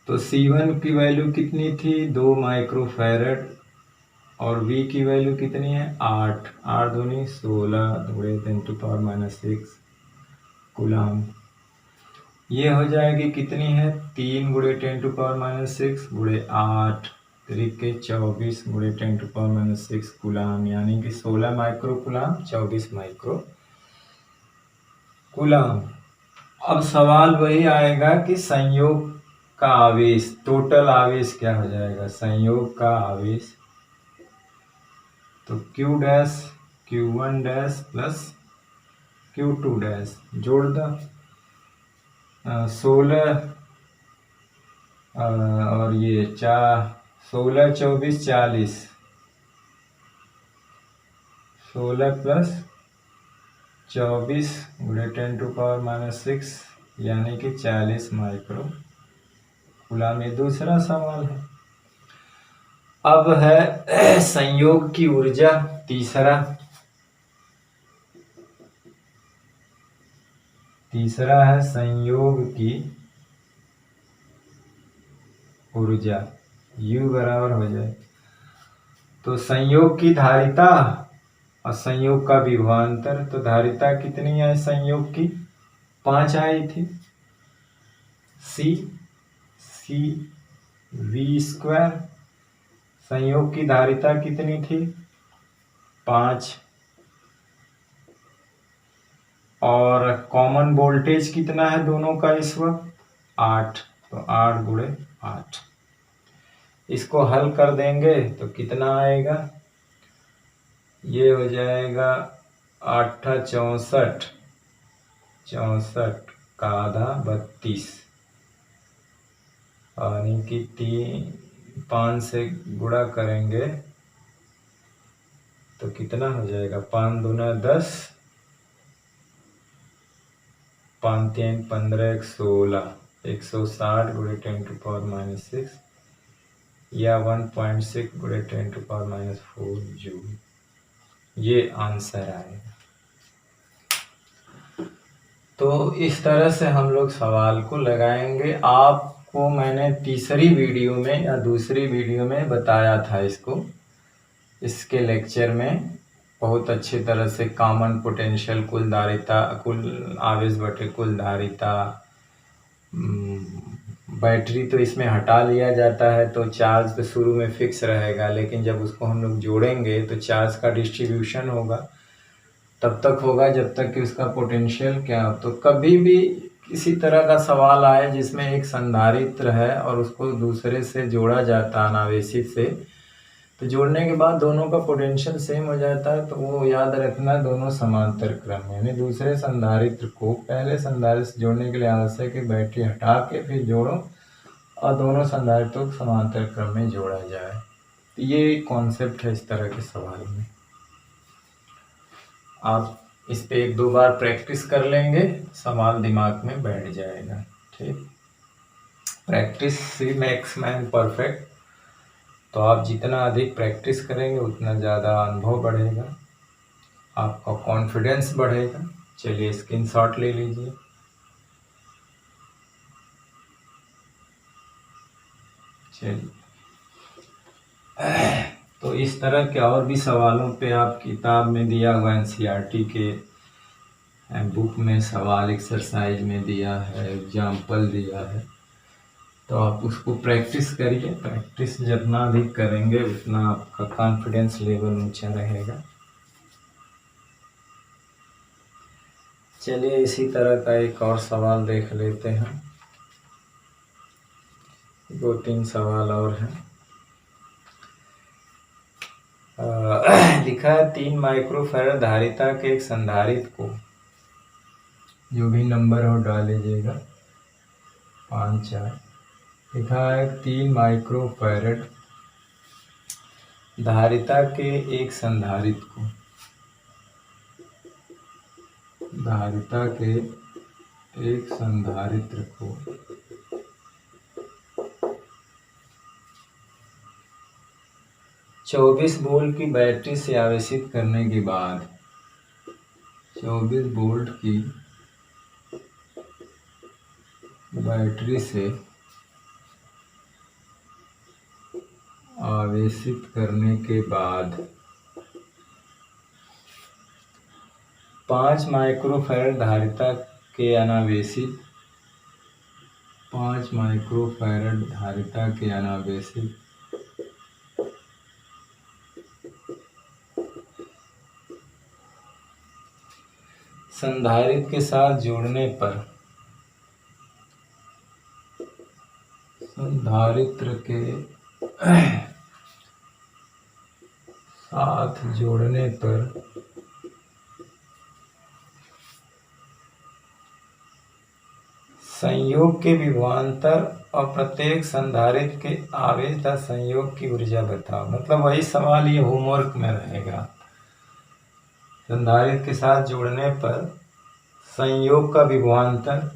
तो C1 की वैल्यू कितनी थी, 2 माइक्रोफैरड, और V की वैल्यू कितनी है, 8, 8 दूनी 16 × 10⁻⁶ कूलाम। ये हो जाएगी कितनी है, 3 × 10⁻⁶ × 8 तरीके 24 × 10⁻⁶ कूलाम, यानी कि 16 माइक्रो कूलाम, 24 माइक्रो कूलाम। अब सवाल वही आएगा कि संयोग का आवेश, टोटल आवेश क्या हो जाएगा, संयोग का आवेश, तो Q dash Q1 dash plus Q2 dash जोड़ दो, 16 और ये 16 24 40, 16 प्लस 24 × 10⁻⁶, यानी कि 40 माइक्रो कूलाम। ये दूसरा सवाल है। अब है संयोग की ऊर्जा, तीसरा है संयोग की ऊर्जा, U बराबर हो जाए, तो संयोग की धारिता और संयोग का विभवांतर, तो धारिता कितनी है संयोग की, 5 आई थी, CV², संयोग की धारिता कितनी थी, 5, और कॉमन वोल्टेज कितना है दोनों का इस वक्त, 8, तो 8 × 8। इसको हल कर देंगे तो कितना आएगा, ये हो जाएगा 8 64, 64 का आधा 32, यानी कि 5 से गुणा करेंगे तो कितना हो जाएगा, 5 दूना 10, 5 3 15 16, 160 × 10⁻⁶, या 1.6 × 10⁻⁴ जूल, ये आंसर आएगा। तो इस तरह से हम लोग सवाल को लगाएंगे। आपको मैंने तीसरी वीडियो में या दूसरी वीडियो में बताया था इसको, इसके लेक्चर में बहुत अच्छी तरह से कॉमन पोटेंशियल, कुल धारिता, कुल आवेश बटे कुल धारिता, बैटरी तो इसमें हटा लिया जाता है, तो चार्ज तो शुरू में फिक्स रहेगा, लेकिन जब उसको हम लोग जोड़ेंगे तो चार्ज का डिस्ट्रीब्यूशन होगा, तब तक होगा जब तक कि उसका पोटेंशियल क्या हो। तो कभी भी किसी तरह का सवाल आए जिसमें एक संधारित्र है और उसको दूसरे से जोड़ा जाता है अनावेशित से, तो जोड़ने के बाद दोनों का पोटेंशियल सेम हो जाता है, तो वो याद रखना दोनों समांतर क्रम में, यानी दूसरे संधारित्र को पहले संधारित्र से जोड़ने के लिए आवश्यक है बैटरी हटा के फिर जोड़ो और दोनों संधारित्रों को समांतर क्रम में जोड़ा जाए। तो ये कॉन्सेप्ट है इस तरह के सवाल में। आप इस पे 1-2 बार प्रैक्टिस कर लेंगे, सवाल दिमाग में बैठ जाएगा। ठीक, प्रैक्टिस सी मेक्स मैन परफेक्ट। तो आप जितना अधिक प्रैक्टिस करेंगे उतना ज़्यादा अनुभव बढ़ेगा, आपका कॉन्फिडेंस बढ़ेगा। चलिए स्क्रीनशॉट ले लीजिए। चलिए, तो इस तरह के और भी सवालों पे आप किताब में दिया हुआ एनसीईआरटी के बुक में सवाल एक्सरसाइज में दिया है, एग्जाम्पल दिया है, तो आप उसको प्रैक्टिस करिए। प्रैक्टिस जितना भी करेंगे उतना आपका कॉन्फिडेंस लेवल ऊंचा रहेगा। चलिए इसी तरह का एक और सवाल देख लेते हैं। 2-3 सवाल और हैं। लिखा है 3 माइक्रोफैराड धारिता के एक संधारित्र को, जो भी नंबर हो डाल लीजिएगा, 5, 4। लिखा है 3 माइक्रोफैराड धारिता के एक संधारित्र को, धारिता के एक संधारित्र को 24 वोल्ट की बैटरी से आवेशित करने के बाद, 24 वोल्ट की बैटरी से आवेशित करने के बाद 5 माइक्रोफैराड धारिता के अनावेशित 5 माइक्रोफैराड धारिता के अनावेशित संधारित्र के साथ जोड़ने पर, संधारित्र के साथ जोड़ने पर संयोग के विभवांतर और प्रत्येक संधारित्र के आवेश तथा संयोग की ऊर्जा बताओ। मतलब वही सवाल ये होमवर्क में रहेगा। संधारित्र के साथ जोड़ने पर संयोग का विभवांतर,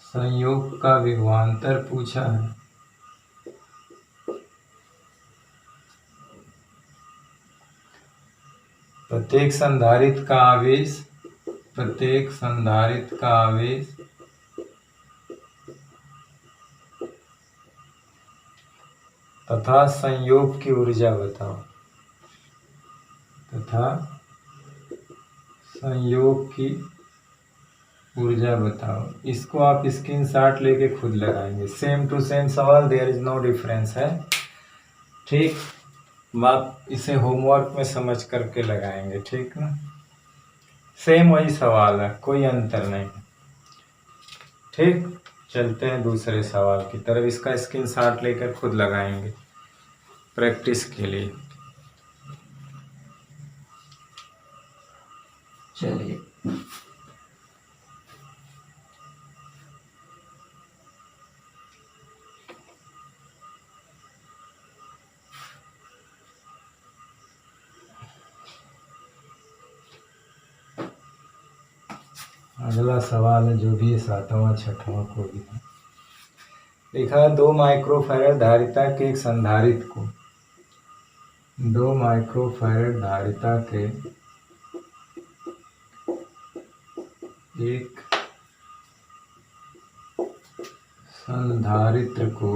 संयोग का विभवांतर पूछा है। प्रत्येक संधारित्र का आवेश, प्रत्येक संधारित्र का आवेश तथा संयोग की ऊर्जा बताओ, तथा संयोग की ऊर्जा बताओ। इसको आप स्क्रीनशॉट लेके खुद लगाएंगे। सेम टू सेम सवाल, देयर इज नो डिफरेंस है। ठीक, आप इसे होमवर्क में समझ करके लगाएंगे। ठीक ना, सेम वही सवाल है, कोई अंतर नहीं। ठीक, चलते हैं दूसरे सवाल की तरफ। इसका स्क्रीनशॉट लेकर खुद लगाएंगे प्रैक्टिस के लिए। चलिए, अगला सवाल है, जो भी 7वां 6वां को भी है। लिखा है 2 माइक्रोफैराड धारिता के एक संधारित्र को, 2 माइक्रोफैराड धारिता के एक संधारित्र को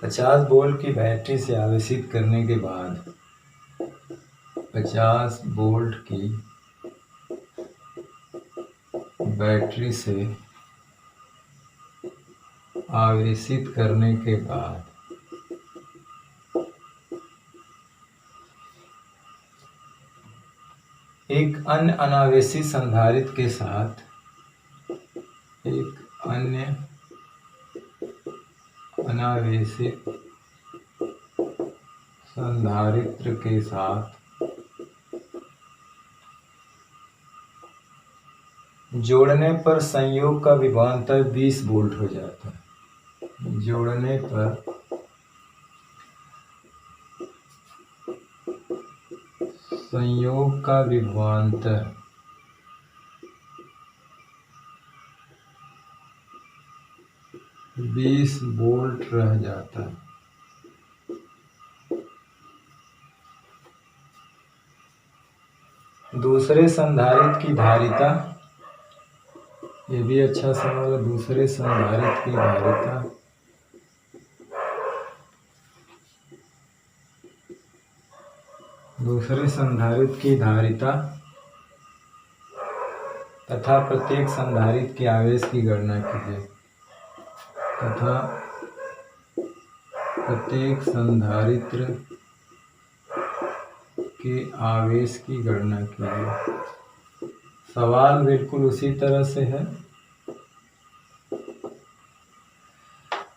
50 वोल्ट की बैटरी से आवेशित करने के बाद 50 वोल्ट की बैटरी से आवेशित करने के बाद एक अन्य अनावेशित संधारित्र के साथ, एक अन्य अनावेशित संधारित्र के साथ जोड़ने पर संयोग का विभवांतर 20 वोल्ट हो जाता है। जोड़ने पर संयोग का विभवांतर 20 वोल्ट रह जाता है। दूसरे संधारित्र की धारिता, ये भी अच्छा सवाल है। दूसरे संधारित्र की धारिता तथा प्रत्येक संधारित्र के आवेश की गणना कीजिए। तथा प्रत्येक संधारित्र के आवेश की गणना कीजिए। सवाल बिल्कुल उसी तरह से है,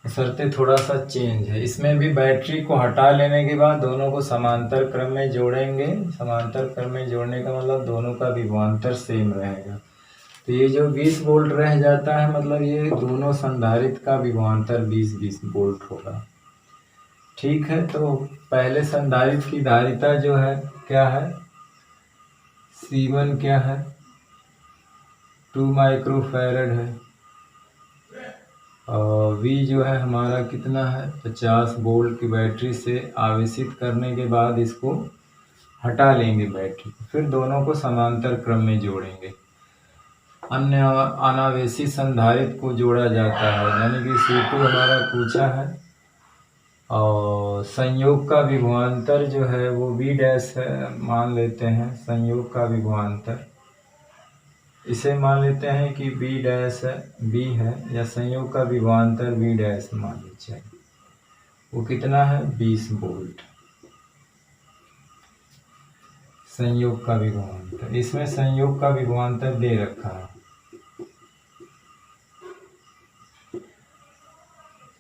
शर्तें थोड़ा सा चेंज है। इसमें भी बैटरी को हटा लेने के बाद दोनों को समांतर क्रम में जोड़ेंगे। समांतर क्रम में जोड़ने का मतलब दोनों का विभवांतर सेम रहेगा। तो ये जो 20 वोल्ट रह जाता है, मतलब ये दोनों संधारित्र का विभवांतर 20-20 वोल्ट होगा। ठीक है, तो पहले संधारित्र की धारिता जो है क्या है, C1 क्या है, 2 माइक्रोफैरड है। और V जो है हमारा कितना है, 50 वोल्ट की बैटरी से आवेशित करने के बाद इसको हटा लेंगे बैटरी, फिर दोनों को समांतर क्रम में जोड़ेंगे। अन्य अनावेशित संधारित्र को जोड़ा जाता है, यानी कि C2 हमारा पूछा है। और संयोग का विभवांतर जो है वो V डैश है, मान लेते हैं संयोग का विभवांतर, इसे मान लेते हैं कि B डैश है, B है, या संयोग का विभवांतर V डैश मान लीजिए। वो कितना है, 20 वोल्ट संयोग का विभवांतर। इसमें संयोग का विभवांतर दे रखा है।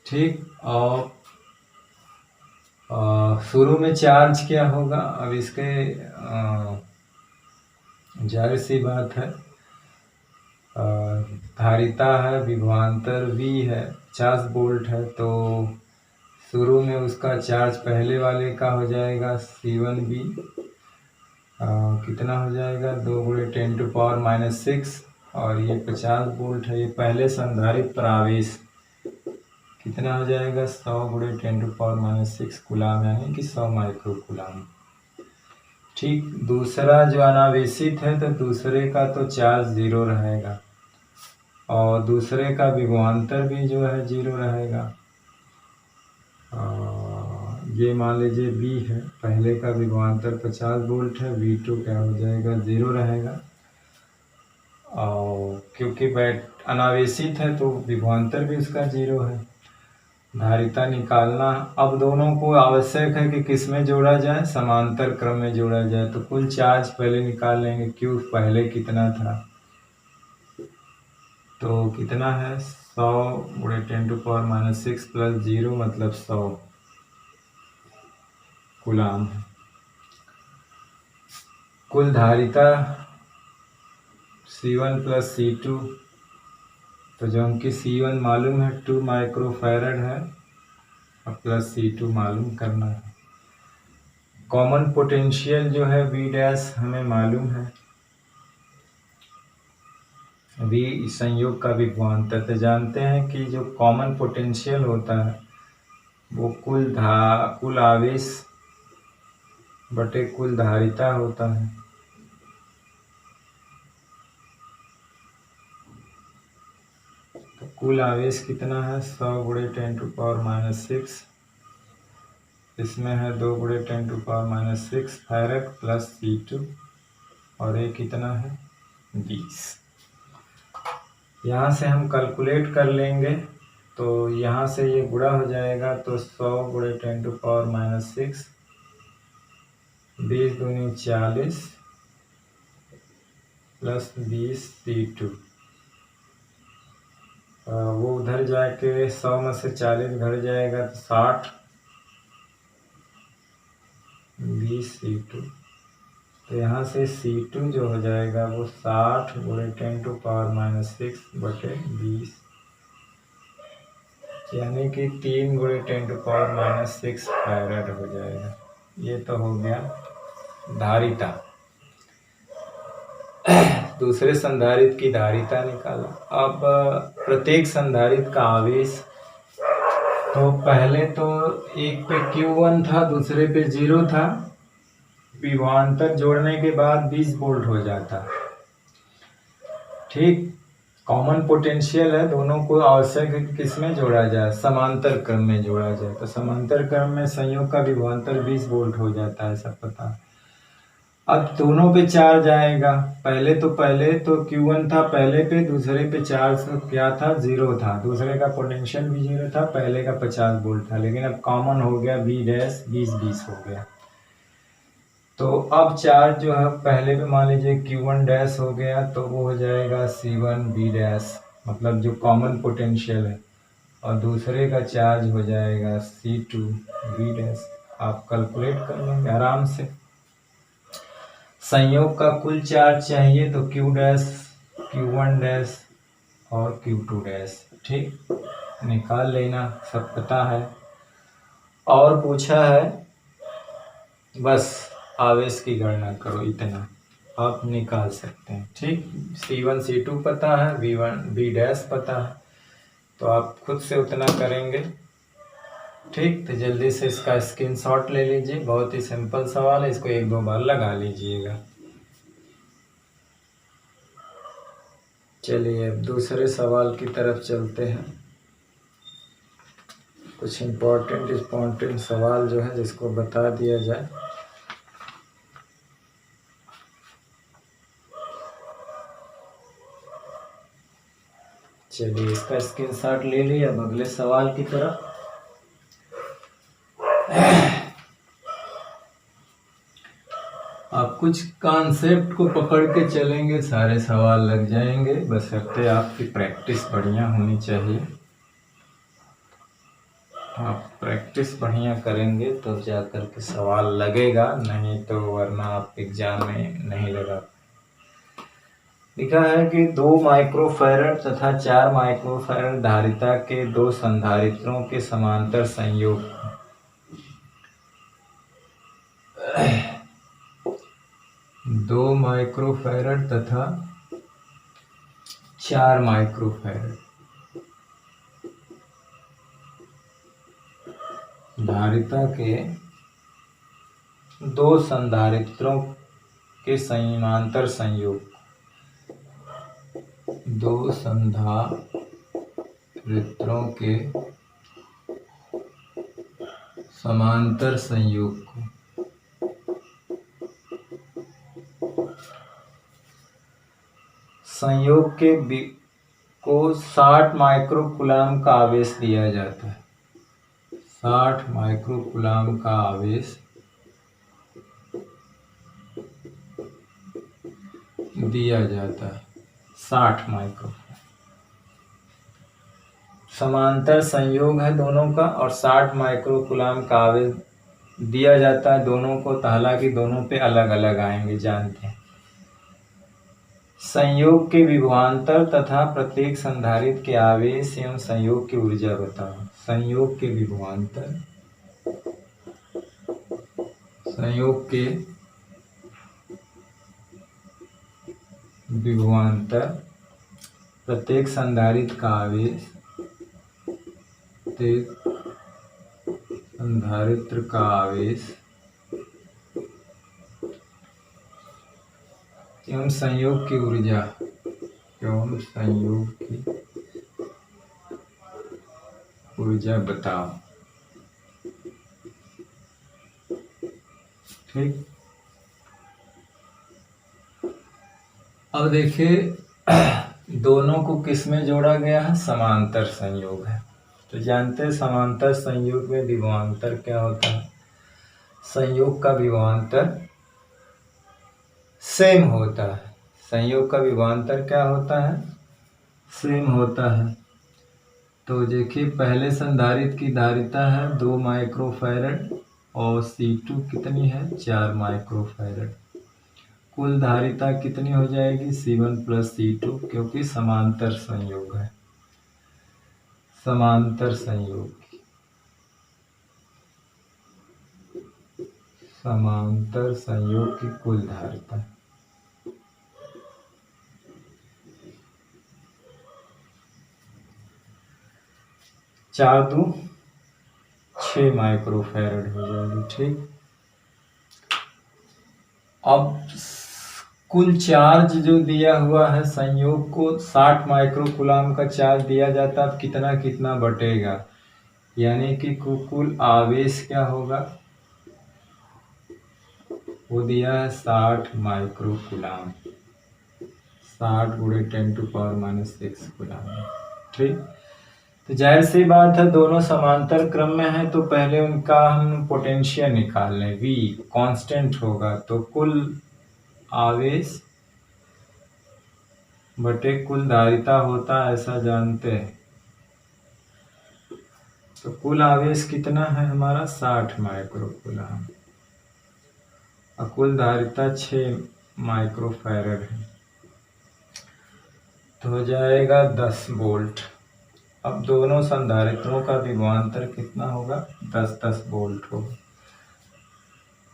ठीक, और शुरू में चार्ज क्या होगा, अब इसके जाहिर सी बात है, धारिता है, विभवांतर V है, 50 वोल्ट है, तो शुरू में उसका चार्ज पहले वाले का हो जाएगा C1B, कितना हो जाएगा, 2 × 10⁻⁶, और ये 50 वोल्ट है। ये पहले संधारित्र पर आवेश कितना हो जाएगा, 100 × 10⁻⁶ कूलाम, यानी कि 100 माइक्रो कूलाम। ठीक, दूसरा जो अनावेशित है तो दूसरे का तो चार्ज 0 रहेगा, और दूसरे का विभवांतर भी जो है 0 रहेगा। ये मान लीजिए B है, पहले का विभवांतर 50 वोल्ट है, V2 क्या हो जाएगा, 0 रहेगा। और क्योंकि अनावेशित है तो विभवांतर भी उसका 0 है। धारिता निकालना, अब दोनों को आवश्यक है कि किस में जोड़ा जाए, समांतर क्रम में जोड़ा जाए। तो कुल चार्ज पहले निकाल लेंगे, Q पहले कितना था, तो कितना है, 100 × 10⁻⁶ + 0 मतलब 100 कूलाम। कुल धारिता C1 + C2, तो जो हमकी C1 मालूम है 2 माइक्रोफैरड है, और प्लस C2 मालूम करना है। कॉमन पोटेंशियल जो है V डैश हमें मालूम है, V संयोग का विभवांतर। तो जानते हैं कि जो कॉमन पोटेंशियल होता है वो कुल आवेश बटे कुल धारिता होता है। तो कुल आवेश कितना है, 100 × 10⁻⁶, इसमें है 2 × 10⁻⁶ फैरड प्लस C2, और ये कितना है, 20। यहाँ से हम कैलकुलेट कर लेंगे, तो यहाँ से ये गुणा हो जाएगा, तो 100 × 10⁻⁶, 20 दूनी 40 प्लस 20 C2, वो उधर जाके 100 में से 40 घट जाएगा तो 60, 20 C2। तो यहाँ से C2 जो हो जाएगा वो 60 × 10⁻⁻6/20, यानी कि 3 × 10⁻⁻6 फैरड हो जाएगा। ये तो हो गया धारिता। दूसरे संधारित्र की धारिता निकाला। अब प्रत्येक संधारित्र का आवेश, तो पहले तो एक पे Q1 था, दूसरे पे 0 था। विभवांतर जोड़ने के बाद 20 वोल्ट हो जाता। ठीक, कॉमन पोटेंशियल है, दोनों को आवश्यक है कि किसमें जोड़ा जाए, समांतर क्रम में जोड़ा जाए। तो समांतर क्रम में संयोग का विभवांतर 20 वोल्ट हो जाता है, सब पता है। अब दोनों पे चार्ज आएगा। पहले तो Q1 था पहले पे, दूसरे पे चार्ज क्या था, 0 था। दूसरे का पोटेंशियल भी 0 था, पहले का 50 वोल्ट था। लेकिन अब कॉमन हो गया, V डैश 20 हो गया। तो अब चार्ज जो है पहले पे मान लीजिए Q1 डैश हो गया, तो वो हो जाएगा C1 V डैश, मतलब जो कॉमन पोटेंशियल है। और दूसरे का चार्ज हो जाएगा C2 V डैश। आप कैलकुलेट कर लेंगे आराम से। संयोग का कुल चार्ज चाहिए तो Q डैश, Q1 डैश और Q2 डैश। ठीक, निकाल लेना, सब पता है। और पूछा है बस आवेश की गणना करो, इतना आप निकाल सकते हैं। ठीक, C1 C2 पता है, V1 V डैश पता है, तो आप खुद से उतना करेंगे। ठीक, तो जल्दी से इसका स्क्रीनशॉट ले लीजिए। बहुत ही सिंपल सवाल है, इसको 1-2 बार लगा लीजिएगा। चलिए अब दूसरे सवाल की तरफ चलते हैं। कुछ इम्पोर्टेंट सवाल जो है जिसको बता दिया जाए। चलिए इसका स्क्रीनशॉट ले लिया। अब अगले सवाल की तरफ। आप कुछ कॉन्सेप्ट को पकड़ के चलेंगे, सारे सवाल लग जाएंगे, बशर्ते आपकी प्रैक्टिस बढ़िया होनी चाहिए। आप प्रैक्टिस बढ़िया करेंगे तो जा कर के सवाल लगेगा, नहीं तो वरना आप एग्जाम में नहीं लगा। लिखा है कि 2 माइक्रोफैरड तथा 4 माइक्रोफैरड धारिता के 2 संधारित्रों के समांतर संयोग 2 माइक्रोफैरड तथा 4 माइक्रोफैरड धारिता के 2 संधारित्रों के समांतर संयोग, 2 संधारित्रों के समांतर संयोग को 60 माइक्रोकूलाम का आवेश दिया जाता है। 60 माइक्रोकूलाम का आवेश दिया जाता है। 60 माइक्रो समांतर संयोग है दोनों का, और 60 माइक्रोकूलाम का आवेश दिया जाता है दोनों को। हालांकि दोनों पे अलग अलग आएंगे, जानते हैं। संयोग के विभवांतर तथा प्रत्येक संधारित्र के आवेश एवं संयोग की ऊर्जा बताओ। संयोग के विभवांतर, संयोग के विभवांतर, प्रत्येक संधारित्र का आवेश, प्रत्येक संधारित्र का आवेश एवं संयोग की ऊर्जा, एवं संयोग की ऊर्जा बताओ। ठीक, अब देखिए दोनों को किस में जोड़ा गया है, समांतर संयोग है। तो जानते हैं समांतर संयोग में विभवांतर क्या होता है। संयोग का विभवांतर सेम होता है। संयोग का विभवांतर क्या होता है, सेम होता है। तो देखिए पहले संधारित्र की धारिता है 2 माइक्रोफैरड और C2 कितनी है 4 माइक्रोफैरड। कुल धारिता कितनी हो जाएगी C1 प्लस C2, क्योंकि समांतर संयोग है, समांतर संयोग, समांतर संयोग की कुल धारिता। चार दो 6 माइक्रोफैरड हो जाएगी। ठीक, अब कुल चार्ज जो दिया हुआ है संयोग को 60 माइक्रोकूलाम का चार्ज दिया जाता है। अब कितना कितना बटेगा, यानी कि कुल आवेश क्या होगा, वो दिया है 60 माइक्रोकूलाम, 60 गुणे 10⁻⁻⁶ कूलाम। ठीक, तो जाहिर सी बात है दोनों समांतर क्रम में है, तो पहले उनका हम पोटेंशियल निकाल लें। V कांस्टेंट होगा, तो कुल आवेश बटे कुल धारिता होता है, ऐसा जानते हैं। तो कुल आवेश कितना है हमारा 60 माइक्रोकूलाम और कुल धारिता 6 माइक्रोफैरड है, तो हो जाएगा 10 वोल्ट। अब दोनों संधारित्रों का विभवांतर कितना होगा 10-10 वोल्ट होगा,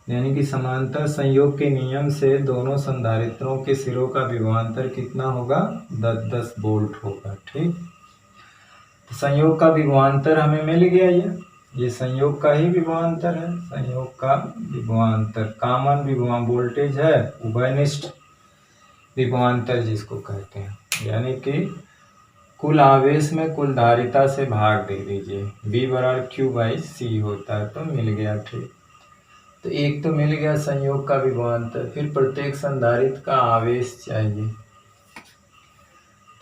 यानी कि समांतर संयोग के नियम से दोनों संधारित्रों के सिरों का विभवांतर कितना होगा 10-10 वोल्ट होगा। ठीक, तो संयोग का विभवांतर हमें मिल गया, ये संयोग का ही विभवांतर है, संयोग का विभवांतर कॉमन विभवांतर वोल्टेज है, उभयनिष्ठ विभवांतर जिसको कहते हैं, यानी कि कुल आवेश में कुल धारिता से भाग दे दीजिए, V बराबर Q/C होता है, तो मिल गया। ठीक, तो एक तो मिल गया संयोग का विभवांतर, फिर प्रत्येक संधारित्र का आवेश चाहिए।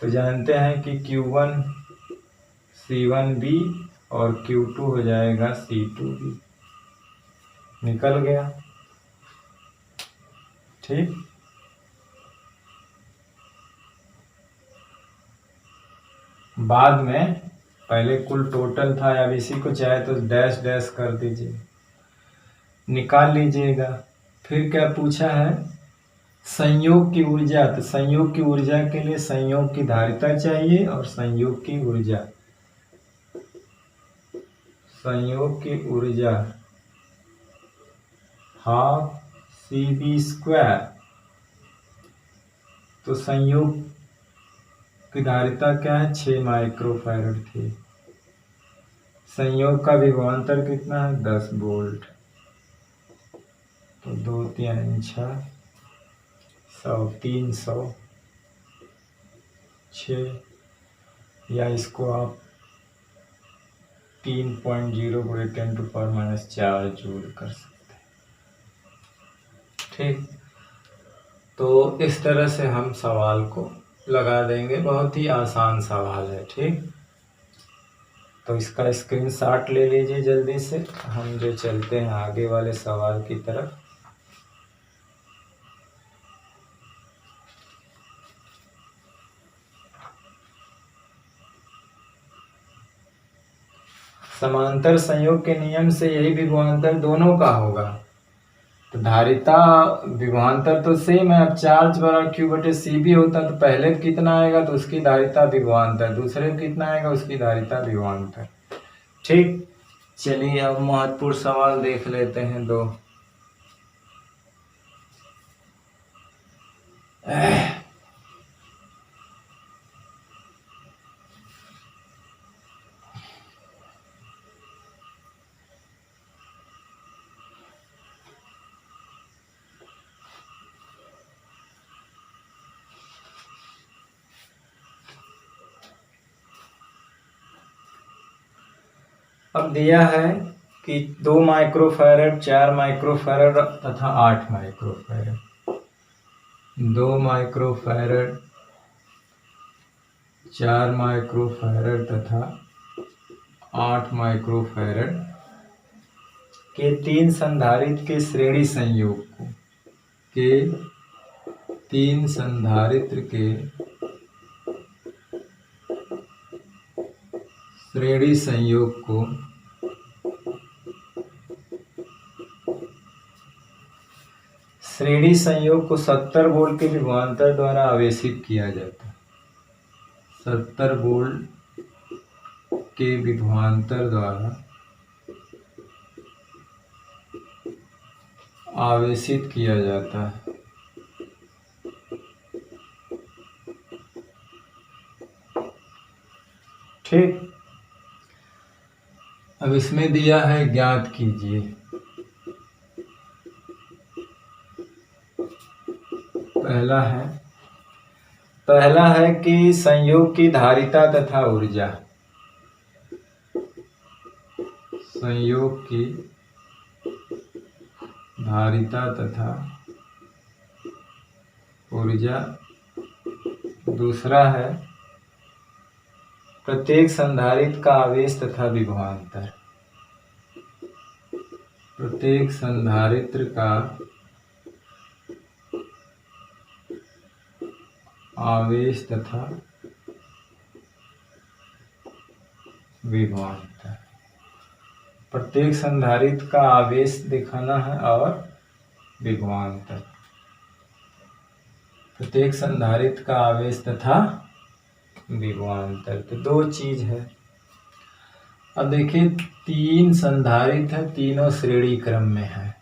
तो जानते हैं कि Q1 C1V और Q2 हो जाएगा C2V, निकल गया। ठीक, बाद में पहले कुल टोटल था, अब इसी को चाहे तो डैश डैश कर दीजिए, निकाल लीजिएगा। फिर क्या पूछा है संयोग की ऊर्जा, तो संयोग की ऊर्जा के लिए संयोग की धारिता चाहिए और संयोग की ऊर्जा, संयोग की ऊर्जा ½ CV²। तो संयोग की धारिता क्या है 6 माइक्रोफैरड थी, संयोग का विभवांतर कितना है 10 वोल्ट, तो 2 3 6 300 6, या इसको आप 3.0 गुणे 10⁻⁴ जूल कर सकते हैं। ठीक, तो इस तरह से हम सवाल को लगा देंगे, बहुत ही आसान सवाल है। ठीक, तो इसका स्क्रीनशॉट ले लीजिए जल्दी से, हम जो चलते हैं आगे वाले सवाल की तरफ। समांतर संयोग के नियम से यही विभवांतर दोनों का होगा, तो धारिता विभवांतर तो सेम है। अब चार्ज बराबर Q/C भी होता, तो पहले कितना आएगा तो उसकी धारिता विभवांतर, दूसरे कितना आएगा उसकी धारिता विभवांतर। ठीक, चलिए अब महत्वपूर्ण सवाल देख लेते हैं दो। अब दिया है कि 2 माइक्रोफैरड, 4 माइक्रोफैरड तथा 8 माइक्रोफैरड, 2 माइक्रोफैरड, 4 माइक्रोफैरड तथा 8 माइक्रोफैरड के 3 संधारित्र के श्रेणी संयोग को, के 3 संधारित्र के श्रेणी संयोग को श्रेणी संयोग को 70 वोल्ट के विभवांतर द्वारा आवेशित किया जाता है। 70 वोल्ट के विभवांतर द्वारा आवेशित किया जाता है। ठीक, अब इसमें दिया है ज्ञात कीजिए। पहला है कि संयोग की धारिता तथा ऊर्जा। संयोग की धारिता तथा ऊर्जा। दूसरा है प्रत्येक संधारित्र का आवेश तथा विभवांतर। प्रत्येक संधारित्र का आवेश तथा विभवांतर। प्रत्येक संधारित्र का आवेश दिखाना है और विभवांतर। प्रत्येक संधारित्र का आवेश तथा विभवांतर, तो दो चीज है। अब देखिए 3 संधारित्र है, तीनों श्रेणी क्रम में है।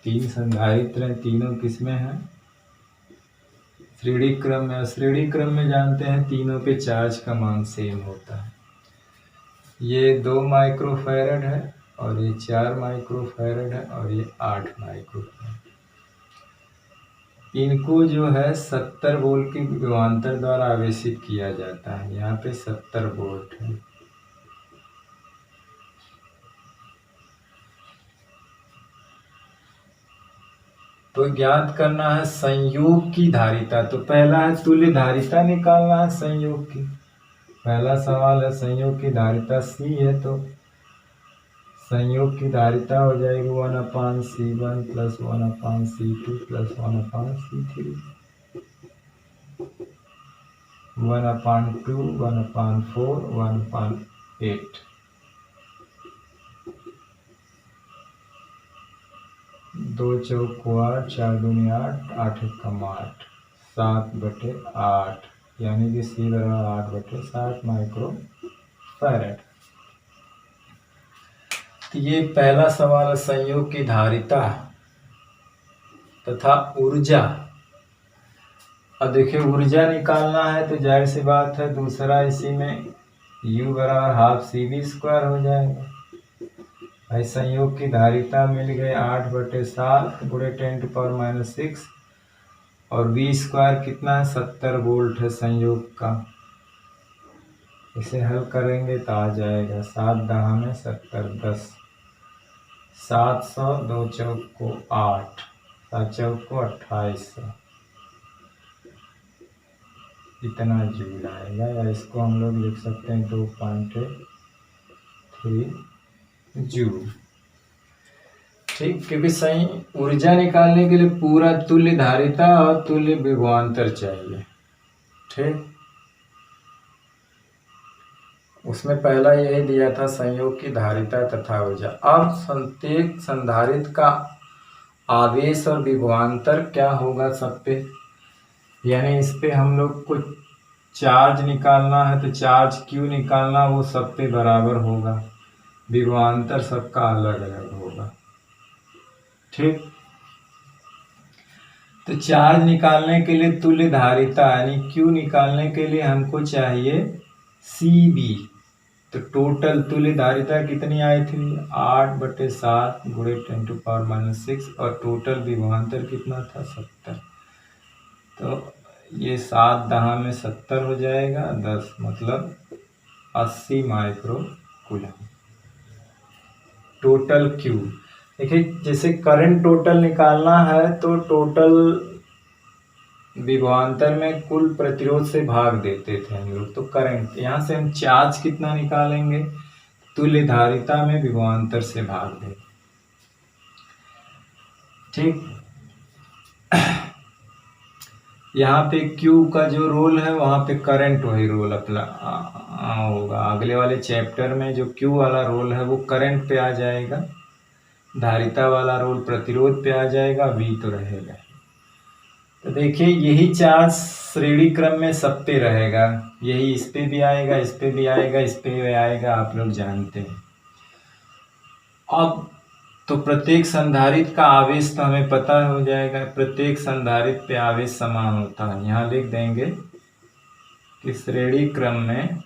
3 संधारित्र है, तीनों किसमें है? श्रेणी क्रम में। श्रेणी क्रम में जानते हैं तीनों पे चार्ज का मान सेम होता है। ये 2 माइक्रोफैरड है और ये 4 माइक्रोफैरड है और ये 8 माइक्रोफैरड। इनको जो है 70 वोल्ट के विभवांतर द्वारा आवेशित किया जाता है। यहाँ पे 70 वोल्ट है। तो ज्ञात करना है संयोग की धारिता। तो पहला है तुल्य धारिता निकालना है संयोग की। पहला सवाल है संयोग की धारिता C है, तो संयोग की धारिता हो जाएगी 1/C1 plus 1/C2 plus 1/C3, 1/2, 1/4, 1/8। 2 चौक 8, 4 दूनी 8, 8 एकम 8, 7/8, यानी कि C बराबर 8/7 माइक्रोफैरड। तो ये पहला सवाल है संयोग की धारिता तथा ऊर्जा। अब देखिए ऊर्जा निकालना है तो जाहिर सी बात है दूसरा इसी में U बराबर हाफ CV² हो जाएगा। भाई संयोग की धारिता मिल गई 8/7 गुणे 10⁻⁻6 और V² कितना है? 70 वोल्ट है संयोग का। इसे हल करेंगे तो आ जाएगा 7 दहा में 70, 10, 700, 2 चौक को 8, 7 चौक को 2800, इतना जूल आएगा। या इसको हम लोग लिख सकते हैं 2.3 जूल। ठीक, क्योंकि सही ऊर्जा निकालने के लिए पूरा तुल्य धारिता और तुल्य विभवांतर चाहिए। ठीक, उसमें पहला यही दिया था संयोग की धारिता तथा ऊर्जा। अब प्रत्येक संधारित्र का आवेश और विभवांतर क्या होगा सब पे, यानी इस पे हम लोग को चार्ज निकालना है तो चार्ज क्यू निकालना, वो सब पे बराबर होगा। विभवांतर सबका अलग अलग होगा। ठीक, तो चार्ज निकालने के लिए तुल्य धारिता यानी क्यू निकालने के लिए हमको चाहिए CB। तो टोटल तुल्य धारिता कितनी आई थी? 8/7 गुणे 10⁻⁻6 और टोटल विभवांतर कितना था? 70। तो ये 7 दहा में 70 हो जाएगा, 10 मतलब 80 माइक्रोकूलम। टोटल क्यू देखिए, जैसे करंट टोटल निकालना है तो टोटल विभवांतर में कुल प्रतिरोध से भाग देते थे हम लोग। तो करंट, यहाँ से हम चार्ज कितना निकालेंगे? तुल्य धारिता में विभवांतर से भाग दें। ठीक, यहाँ पे क्यू का जो रोल है वहाँ पे करंट वही रोल अपना होगा। अगले वाले चैप्टर में जो क्यू वाला रोल है वो करंट पे आ जाएगा, धारिता वाला रोल प्रतिरोध पे आ जाएगा, वी तो रहेगा। तो देखिए यही चार्ज श्रेणी क्रम में सब पे रहेगा, यही इस पे भी आएगा, इस पे भी आएगा, इस पे भी आएगा, आप लोग जानते हैं। अब तो प्रत्येक संधारित्र का आवेश तो हमें पता हो जाएगा, प्रत्येक संधारित्र पे आवेश समान होता है। यहाँ लिख देंगे कि श्रेणी क्रम में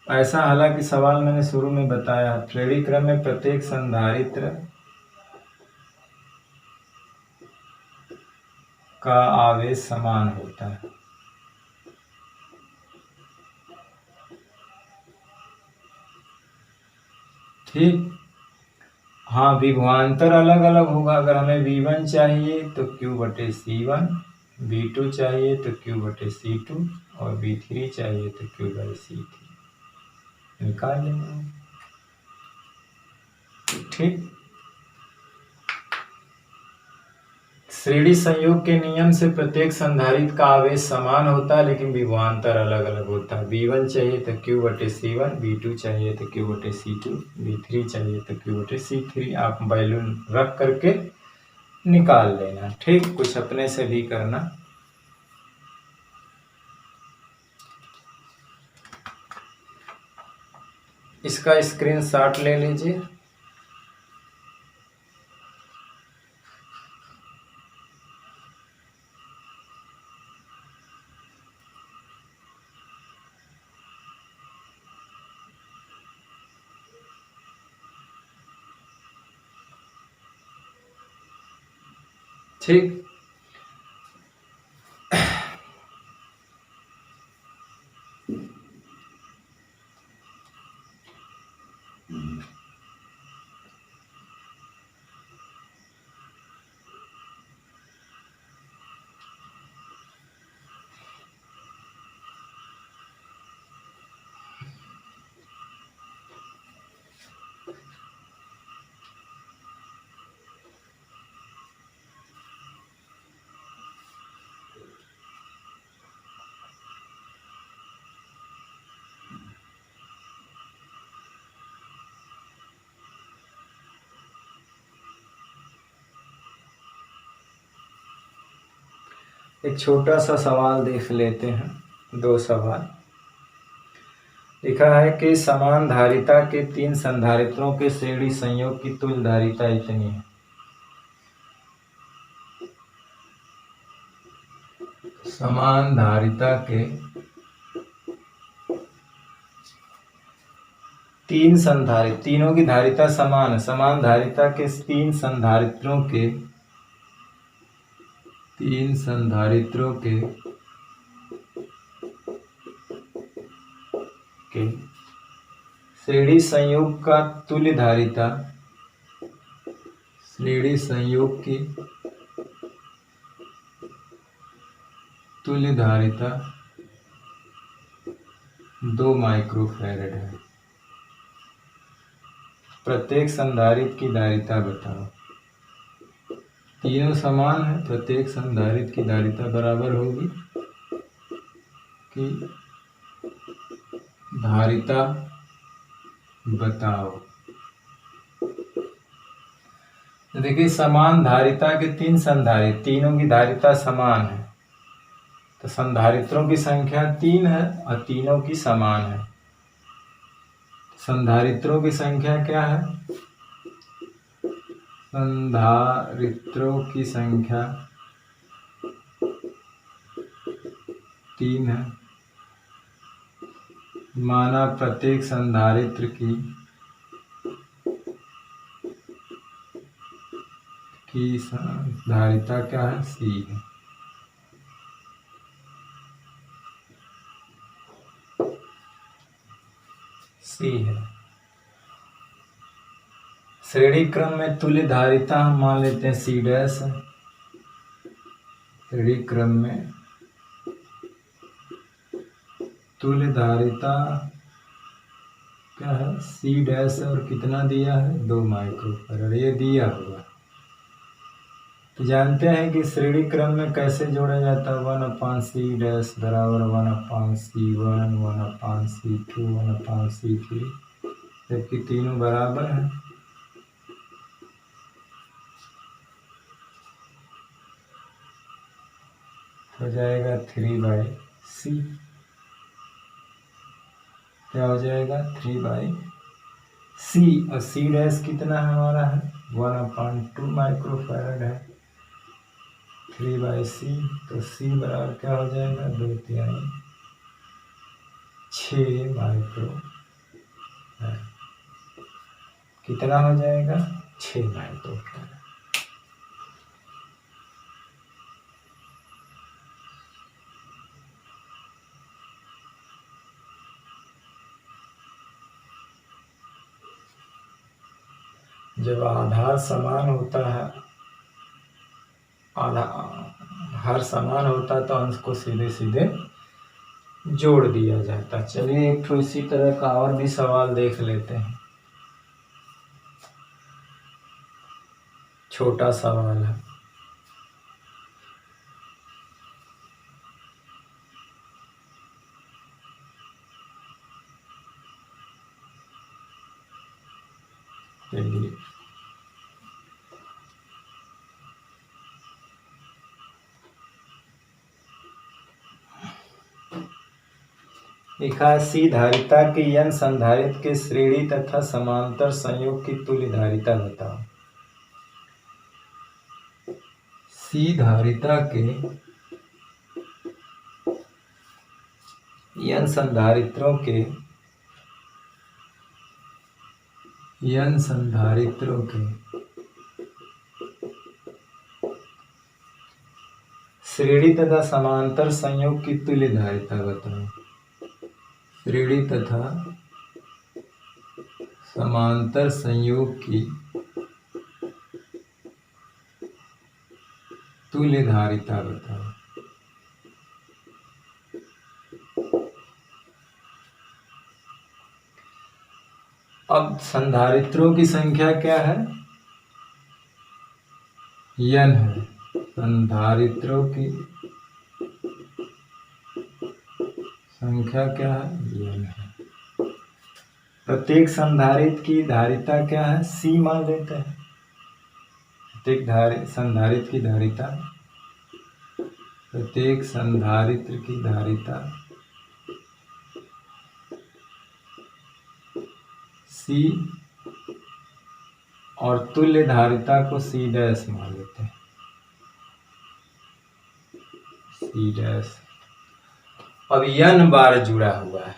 ऐसा, हालांकि सवाल मैंने शुरू में बताया, श्रेणी क्रम में प्रत्येक संधारित्र का आवेश समान होता है। ठीक, हाँ विभवांतर अलग अलग होगा। अगर हमें V1 चाहिए तो Q/C1, V2 चाहिए तो Q/C2 और V3 चाहिए तो Q/C3 निकाल लेंगे। ठीक, श्रेणी संयोग के नियम से प्रत्येक संधारित्र का आवेश समान होता है, लेकिन विभवांतर अलग अलग होता है। V1 चाहिए तो Q/C1, V2 चाहिए तो Q/C2, V3 चाहिए तो Q/C3। आप बैलून रख करके निकाल लेना। ठीक, कुछ अपने से भी करना। इसका स्क्रीनशॉट ले लीजिए। ठीक, एक छोटा सा सवाल देख लेते हैं, 2 सवाल। लिखा है कि समान धारिता के 3 संधारित्रों के श्रेणी संयोग की तुल्य धारिता इतनी है। समान धारिता के 3 संधारित्र, तीनों की धारिता समान है। समान धारिता के 3 संधारित्रों के श्रेणी संयोग का तुल्य धारिता, श्रेणी संयोग की तुल्य धारिता 2 माइक्रोफैरड है। प्रत्येक संधारित्र की धारिता बताओ। तीनों समान है, प्रत्येक संधारित्र की धारिता बराबर होगी कि धारिता बताओ। तो देखिए समान धारिता के 3 संधारित्र, तीनों की धारिता समान है, तो संधारित्रों की संख्या 3 है और तीनों की समान है। संधारित्रों की संख्या क्या है? संधारित्रों की संख्या 3 है। माना प्रत्येक संधारित्र की धारिता क्या है? C है। C है। श्रेणी क्रम में तुल्य धारिता हम मान लेते हैं C डैश है। श्रेणी क्रम में तुल्य धारिता क्या है? C डैश और कितना दिया है? 2 माइक्रोफैरड, ये दिया हुआ। तो जानते हैं कि श्रेणी क्रम में कैसे जोड़ा जाता है। 1/c डैश बराबर 1/c1 1/c2 1/c3, जबकि तीनों बराबर हैं। हो जाएगा 3/c। क्या हो जाएगा 3/c, और c डैश कितना हमारा है 1/2 माइक्रोफैरड है। 3/c, तो c बराबर क्या हो जाएगा 2/3 6 माइक्रो है। कितना हो जाएगा 6 माइक्रोफैरड। जब आधार समान होता है, हर समान होता है, तो अंश को सीधे सीधे जोड़ दिया जाता। चलिए एक तो इसी तरह का और भी सवाल देख लेते हैं। छोटा सवाल है। चलिए लिखा है सी धारिता के n संधारित्र के श्रेणी तथा समांतर संयोग की तुल्य धारिता बताओ। सी धारिता के n संधारित्रों के श्रेणी तथा समांतर संयोग की तुल्य धारिता बताओ। श्रेणी तथा समांतर संयोग की तुल्य धारिता बताओ। अब संधारित्रों की संख्या क्या है n है। संधारित्रों की संख्या क्या है n है। प्रत्येक संधारित्र की धारिता क्या है c मान लेते हैं। प्रत्येक संधारित्र की धारिता c, और तुल्य धारिता को c डैश मान लेते हैं। c डैश अब n बार जुड़ा हुआ है,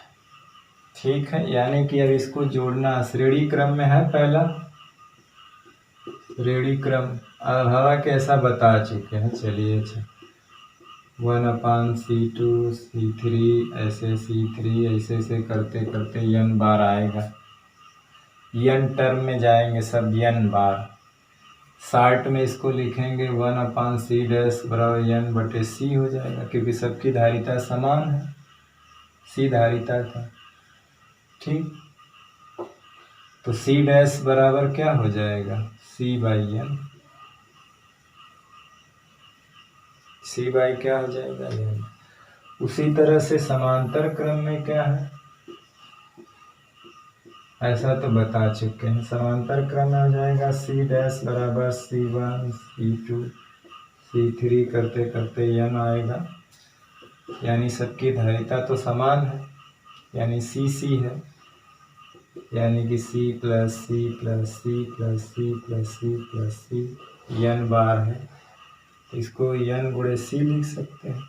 ठीक है, यानी कि अब इसको जोड़ना श्रेणी क्रम में है। पहला श्रेणी क्रम अब हालांकि ऐसा बता चुके हैं। चलिए अच्छा 1/c2 c3 ऐसे c3 ऐसे करते करते n बार आएगा। n टर्म में जाएंगे सब n बार। शार्ट में इसको लिखेंगे 1/c डैश बराबर n/c हो जाएगा, क्योंकि सबकी धारिता समान है। c धारिता था, ठीक। तो c डैश बराबर क्या हो जाएगा c/n। क्या हो जाएगा n। उसी तरह से समांतर क्रम में क्या है ऐसा तो बता चुके हैं। समांतर क्रम में हो जाएगा c डैश बराबर c1 c2 c3 करते करते n आएगा, यानी सबकी धारिता तो समान है, यानी c है, यानी कि c plus c plus c plus c plus c plus c n बार है। इसको n गुणे c लिख सकते हैं।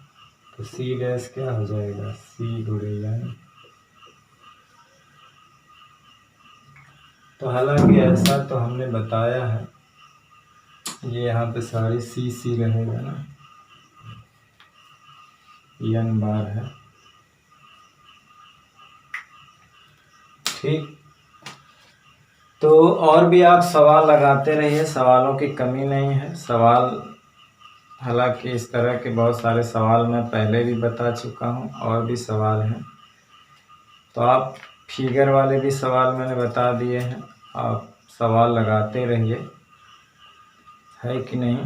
तो c डैश क्या हो जाएगा c गुणे n। तो हालांकि ऐसा तो हमने बताया है, ये यहाँ पे सारी c रहेगा ना, n बार है, ठीक। तो और भी आप सवाल लगाते रहिए, सवालों की कमी नहीं है। सवाल हालांकि इस तरह के बहुत सारे सवाल मैं पहले भी बता चुका हूँ, और भी सवाल हैं। तो आप फिगर वाले भी सवाल मैंने बता दिए हैं, आप सवाल लगाते रहिए, है कि नहीं।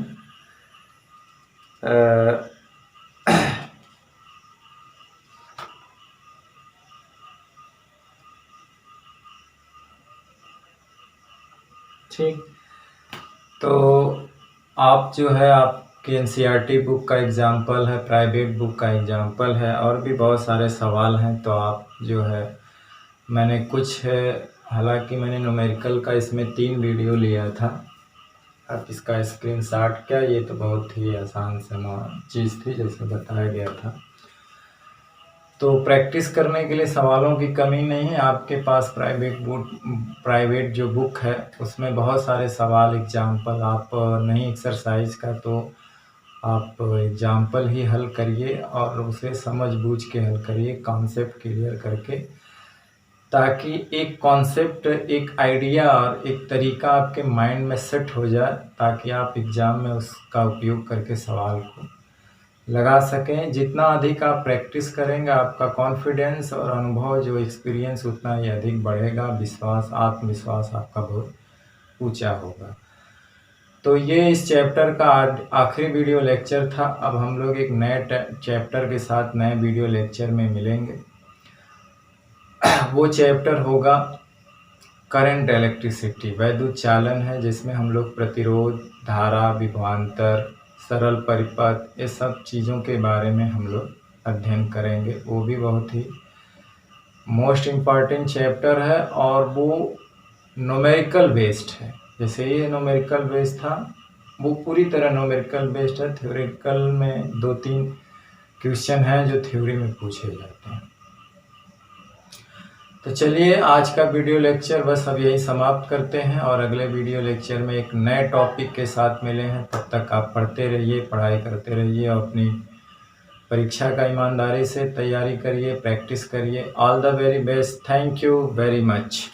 ठीक, तो आप जो है आपके एनसीईआरटी बुक का एग्ज़ाम्पल है, प्राइवेट बुक का एग्ज़ाम्पल है, और भी बहुत सारे सवाल हैं। तो आप जो है मैंने कुछ हालांकि मैंने न्यूमेरिकल का इसमें 3 वीडियो लिया था। आप इसका स्क्रीनशॉट क्या, ये तो बहुत ही आसान चीज़ थी जैसे बताया गया था। तो प्रैक्टिस करने के लिए सवालों की कमी नहीं है, आपके पास प्राइवेट जो बुक है उसमें बहुत सारे सवाल एग्जाम्पल, आप नहीं एक्सरसाइज का तो आप एग्जाम्पल ही हल करिए और उसे समझ बूझ के हल करिए, कॉन्सेप्ट क्लियर करके, ताकि एक कॉन्सेप्ट, एक आइडिया और एक तरीका आपके माइंड में सेट हो जाए, ताकि आप एग्ज़ाम में उसका उपयोग करके सवाल को लगा सकें। जितना अधिक आप प्रैक्टिस करेंगे आपका कॉन्फिडेंस और अनुभव जो एक्सपीरियंस उतना ही अधिक बढ़ेगा, विश्वास, आत्मविश्वास आपका बहुत ऊंचा होगा। तो ये इस चैप्टर का आखिरी वीडियो लेक्चर था। अब हम लोग एक नए चैप्टर के साथ नए वीडियो लेक्चर में मिलेंगे। वो चैप्टर होगा करंट इलेक्ट्रिसिटी, वैद्युत चालन है, जिसमें हम लोग प्रतिरोध, धारा, विभवांतर, सरल परिपथ, ये सब चीज़ों के बारे में हम लोग अध्ययन करेंगे। वो भी बहुत ही मोस्ट इम्पॉर्टेंट चैप्टर है और वो न्यूमेरिकल बेस्ड है। जैसे ये न्यूमेरिकल बेस्ड था, वो पूरी तरह न्यूमेरिकल बेस्ड है। थ्योरेटिकल में 2-3 क्वेश्चन हैं जो थ्योरी में पूछे जाते हैं। तो चलिए आज का वीडियो लेक्चर बस अब यही समाप्त करते हैं और अगले वीडियो लेक्चर में एक नए टॉपिक के साथ मिले हैं। तब तक आप पढ़ते रहिए, पढ़ाई करते रहिए और अपनी परीक्षा का ईमानदारी से तैयारी करिए, प्रैक्टिस करिए। All the very best. Thank you very much.